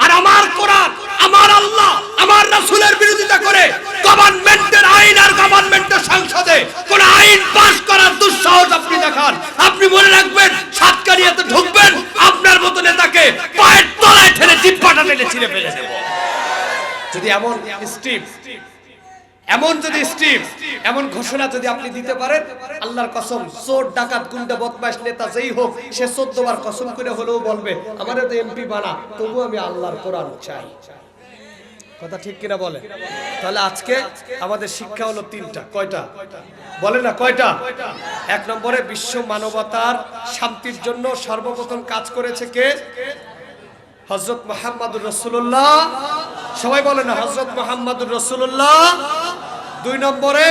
A: আর আমার কোরআন, আমার আল্লাহ, আমার রাসূলের বিরোধিতা করে গভর্নমেন্টের আইন আর গভর্নমেন্টের সংসদে কোন আইন পাস করার দুঃসাহস আপনি দেখান, আপনি মনে রাখবেন সাতকানিয়াতে ঢুকবেন, আপনার মতো নেতাকে পায়ের তলায় ঠেলে জিহ্বাটা টেনে ছিঁড়ে ফেলে দেব। যদি এমন এমন ঘোষণা যদি আপনি দিতে পারেন, আল্লাহর কসম, চোর ডাকাত গুন্ডা বদমাশ নেতা যেই হোক, সে 14 বার কসম করে হলেও বলবে আমারে তো এমপি বানা, তবু আমি আল্লাহর কোরআন চাই। কথা ঠিক কিনা বলে? তাহলে আজকে আমাদের শিক্ষা হলো 3টা। কয়টা বলে না? কয়টা? 1 নম্বরে বিশ্ব মানবতার শান্তির জন্য সর্বপ্রথম কাজ করেছে কে? হযরত মুহাম্মদুর রাসূলুল্লাহ। সবাই বলে না হযরত মুহাম্মদুর রাসূলুল্লাহ। 2 নম্বরে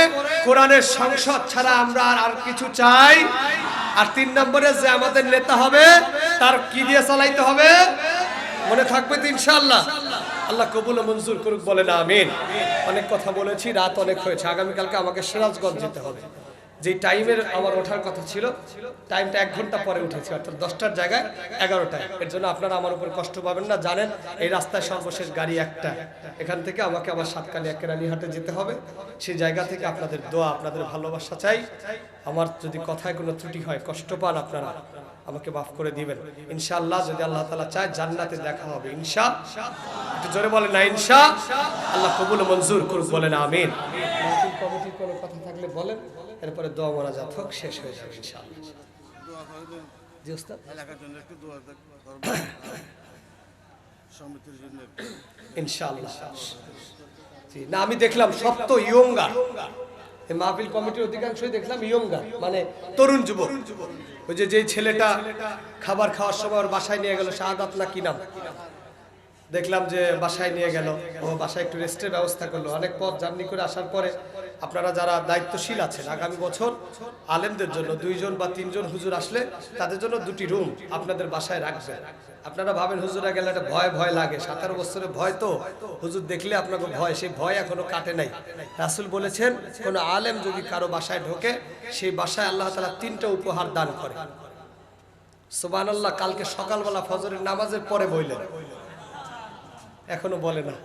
A: কোরআনের সংসদ ছাড়া আমরা আর কিছু চাই। আর 3 নম্বরে যে আমাদের নেতা হবে তার কি দিয়ে চালাইতে হবে? মনে থাকবে তো ইনশাআল্লাহ? আল্লাহ কবুল ও মঞ্জুর করুক, বলেন আমিন। অনেক কথা বলেছি, রাত অনেক হয়েছে। আগামীকালকে আমাকে সিরাজগঞ্জ যেতে হবে। যে টাইমের আমার ওঠার কথা ছিল, টাইমটা 1 ঘন্টা পরে উঠেছি, অর্থাৎ 10টার জায়গায় 11টায়। এর জন্য আপনারা আমার উপর কষ্ট পাবেন না। জানেন এই রাস্তায় সর্বশেষ গাড়ি একটা। এখান থেকে আমাকে আবার সাতকানিয়া কেরানীহাটে যেতে হবে। সেই জায়গা থেকে আপনাদের দোয়া, আপনাদের ভালোবাসা চাই। আমার যদি কথায় কোনো ত্রুটি হয়, কষ্ট পান, আপনারা আমাকে মাফ করে দিবেন ইনশাআল্লাহ। যদি আল্লাহ তাআলা চায় জান্নাতে দেখা হবে ইনশাআল্লাহ। একটু জোরে বলেন না ইনশাআল্লাহ। আল্লাহ কবুল ও মঞ্জুর করুক, বলেন আমিন। মাহফিল কমিটির কোনো কথা থাকলে বলেন, এরপরে দোয়া মোনাজাত হোক, শেষ হয়ে যাবে ইনশাআল্লাহ। দোয়া করবেন জি ওস্তাদ, এলাকার জন্য একটু দোয়া করবেন, সমিতির জন্য ইনশাআল্লাহ। জি না, আমি দেখলাম সব তো ইয়ঙ্গার। এই মাহফিল কমিটির অধিকাংশই দেখলাম ইয়ঙ্গার, মানে তরুণ যুবক। ওই যে যেই ছেলেটা খাবার খাওয়ার সময় ওর বাসায় নিয়ে গেল, শাহাদাত না কি নাম, দেখলাম যে বাসায় নিয়ে গেল, ও বাসায় একটু রেস্টের ব্যবস্থা করলো। অনেক পথ জার্নি করে আসার পরে আপনারা যারা দায়িত্বশীল আছেন, আগামী বছর আলেমদের জন্য 2 জন বা 3 জন হুজুর আসলে তাদের জন্য 2টি রুম আপনাদের বাসায় রাখবেন। আপনারা ভাবেন হুজুরা গেলে একটা ভয় লাগে, 17 বছরের ভয় তো, হুজুর দেখলে আপনাকে ভয়, সেই ভয় এখনো কাটে নাই। রাসূল বলেছেন কোন আলেম যদি কারো বাসায় ঢোকে, সেই বাসায় আল্লাহ তাআলা 3টা উপহার দান করে। সুবহানাল্লাহ। কালকে সকালবেলা ফজরের নামাজের পরে বললেন, এখনো বলে না,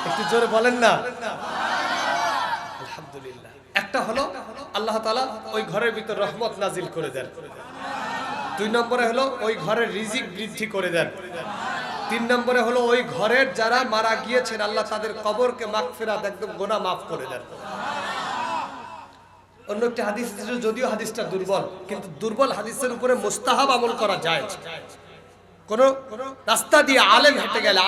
A: একটু জোরে বলেন না আলহামদুলিল্লাহ। একটা হলো আল্লাহ তাআলা ওই ঘরের ভিতর রহমত নাজিল করে দেন। 2 নম্বরে হলো ওই ঘরের রিজিক বৃদ্ধি করে দেন। 3 নম্বরে হলো ওই ঘরের যারা মারা গিয়েছেন আল্লাহ তাদের কবরকে মাগফিরাত, একদম গুনাহ মাফ করে দেন। অন্য একটা হাদিস, যদিও হাদিসটা দুর্বল, কিন্তু দুর্বল হাদিসের উপরে মুস্তাহাব আমল করা যায়। কোন রাস্তা দিয়ে আলেম হেঁটে গেলে,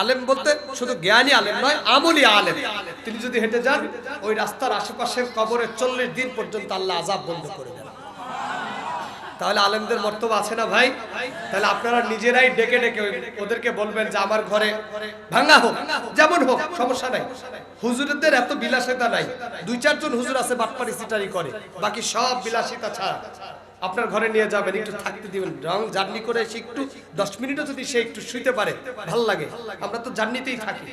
A: আলেম বলতে শুধু জ্ঞানী আলেম নয়, আমলি আলেম, তিনি যদি হেঁটে যান ওই রাস্তার আশেপাশের কবরে 40 দিন পর্যন্ত আল্লাহ আযাব বন্ধ করে দেন। তাহলে আলেমদের মর্তবা আছে না ভাই? তাহলে আপনারা নিজেরাই ডেকে ডেকে ওদেরকে বলবেন যে আমার ঘরে ভাঙা হোক, যেমন হোক, সমস্যা নাই। হুজুরদের এত বিলাসিতা নাই। 2-4 জন হুজুর আছে বাটপারি সিটারি করে, বাকি সব বিলাসিতা ছাড়া। আপনার ঘরে নিয়ে যাবেন, একটু থাকতে দিবেন। রং জার্নি করে এসে একটু 10 মিনিটও যদি সে একটু শুইতে পারে, ভাল লাগে। আমরা তো জার্নিতেই থাকি।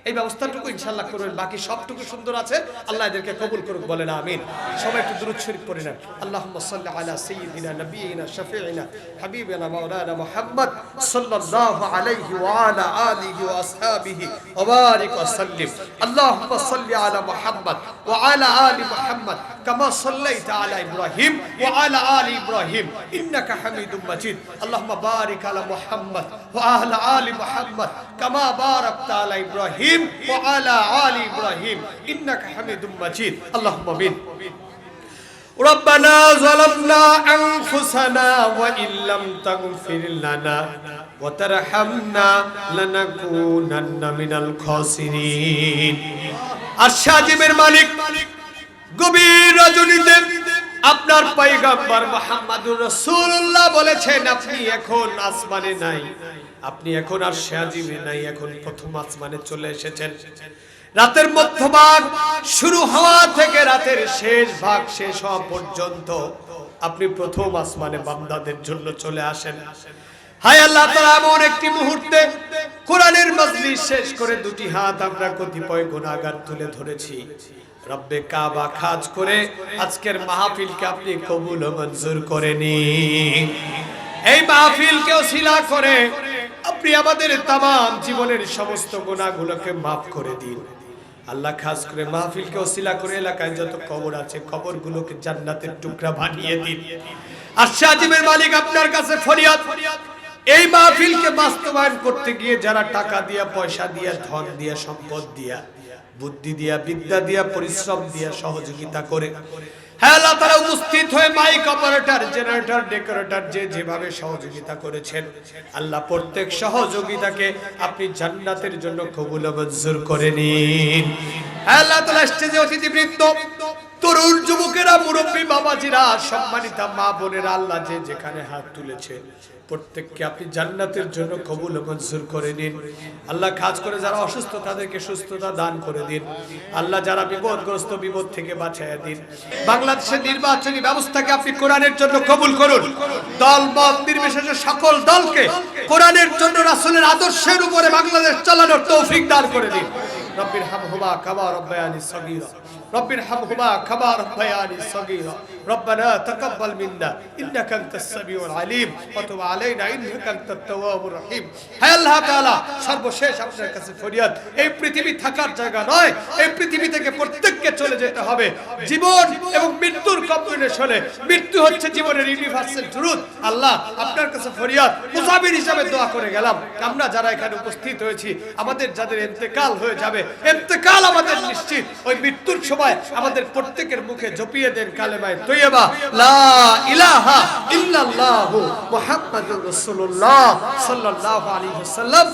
A: এই ব্যবস্থাটুকু ইনশাআল্লাহ করবেন। বাকি সবটুকু সুন্দর আছে, আল্লাহ এদেরকে কবুল করুক, বলেন আমিন। সবাই একটু দুরূদ শরীফ পড়ে নেন। আল্লাহুম্মা সাল্লি আলা সাইয়্যিদিনা নাবিয়িনা শাফিঈনা হাবিবিনা মাওলানা মুহাম্মদ সাল্লাল্লাহু আলাইহি ওয়া আলা আলিহি ওয়া আসহাবিহি ওয়া বারিক ওয়া সাল্লিম। আল্লাহুম্মা সাল্লি আলা মুহাম্মদ ওয়া আলা আলি মুহাম্মদ কামা সাল্লাইতা আলা ইব্রাহিম ওয়া আলা আলি ইব্রাহিম ইন্নাকা হামিদুম মাজিদ। আল্লাহুম্মা বারিক আলা মুহাম্মদ ওয়া আলা আলি মুহাম্মদ কামা বারাকতা আলা ইব্রাহিম وعلى آل إبراهيم إنك حميد مجيد اللهم آمين ربنا ظلمنا أنفسنا وإن لم تغفر لنا وترحمنا لنكونن من الخاسرين আশাজিমের মালিক গভীর রজনীতে আপনার পয়গম্বর মুহাম্মদুর রাসূলুল্লাহ বলেছেন আপনি এখন আসমানে নাই, আপনি এখন আর শাজিমে নাই, এখন প্রথম আসমানে চলে এসেছেন। রাতের মধ্যভাগ শুরু হওয়া থেকে রাতের শেষ ভাগ শেষ হওয়া পর্যন্ত আপনি প্রথম আসমানে বান্দাদের জন্য চলে আসেন। হায় আল্লাহ তাআলা, এমন একটি মুহূর্তে কোরআনের মজলিস শেষ করে দুটি হাত আমরা কতিপয় গুনাহগার তুলে ধরেছি। রব্বে কাবা খাজ করে আজকের মাহফিলকে আপনি কবুল ও মঞ্জুর করে নিন। এই মাহফিলকে ওসিলা করে আপনি আমাদের তামাম জীবনের সমস্ত গুনাহগুলোকে মাফ করে দিন। আল্লাহ খাস করে মাহফিলকে ওসিলা করে এলাকায় যত কবর আছে কবরগুলোকে জান্নাতের টুকরা বানিয়ে দিন। আরশে আজিমের মালিক আপনার কাছে ফরিয়াদ, এই মাহফিলকে বাস্তবায়ন করতে গিয়ে যারা টাকা দিয়া, পয়সা দিয়া, ধন দিয়া, সম্পদ দিয়া, বুদ্ধি দিয়া, বিদ্যা দিয়া, পরিশ্রম দিয়া সহযোগিতা করে, হ্যাঁ আল্লাহ তাআলা উপস্থিত হয়ে মাইক অপারেটর, জেনারেটর, ডেকোরেটর যে যেভাবে সহযোগিতা করেছেন, আল্লাহ প্রত্যেক সহযোগিতাকে আপনি জান্নাতের জন্য কবুল ও মঞ্জুর করে নিন। হ্যাঁ আল্লাহ তাআলা স্টেজে অতিথিবৃন্দ, তরুণ যুবকেরা, মুরব্বী বাবাজিরা, সম্মানিতা মা বোনেরা, আল্লাহ যে যেখানে হাত তুলেছে প্রত্যেককে আপনি জান্নাতের জন্য কবুল ও মঞ্জুর করে নিন। আল্লাহ খাস করে যারা অসুস্থ তাদেরকে সুস্থতা দান করে দিন। আল্লাহ যারা বিপদগ্রস্ত বিপদ থেকে বাঁচাইয়া দিন। বাংলাদেশের নির্বাচনী ব্যবস্থাকে আপনি কোরআনের জন্য কবুল করুন। দল মত নির্বিশেষে সকল দলকে কোরআনের জন্য, রাসূলের আদর্শের উপরে বাংলাদেশ চালানোর তৌফিক দান করে দিন। রব্বির হামহুমা কামা রব্বায়ানি সগীরা, রব্বির হামহুমা কামা রব্বায়ানি সগীরা, রব্বানা তাকাব্বাল মিন্না ইন্নাকা আনতাস সামিউল আলিম ওয়া তুব আলাইনা ইন্নাকা আনতাত তাওয়াবুর রহিম। হে আল্লাহ তাআলা, সর্বশেষ আপনার কাছে ফরিয়াদ, এই পৃথিবী থাকার জায়গা নয়, এই পৃথিবী থেকে প্রত্যেককে চলে যেতে হবে। জীবন এবং মৃত্যুর কম্বিনেশনে, মৃত্যু হচ্ছে জীবনের ইউনিভার্সাল ট্রুথ। আল্লাহ আপনার কাছে ফরিয়াদ, মুসাফির হিসাবে দোয়া করে গেলাম, আমরা যারা এখানে উপস্থিত হয়েছি, আমাদের যাদের ইন্তেকাল হয়ে যাবে, ইন্তেকাল আমাদের নিশ্চিত, ওই মৃত্যুর সময় আমাদের প্রত্যেকের মুখে জপিয়ে দেন কালেমায়ে তৈয়বা লা ইলাহা ইল্লাল্লাহু মুহাম্মাদুর রাসূলুল্লাহ সাল্লাল্লাহু আলাইহি ওয়াসাল্লাম।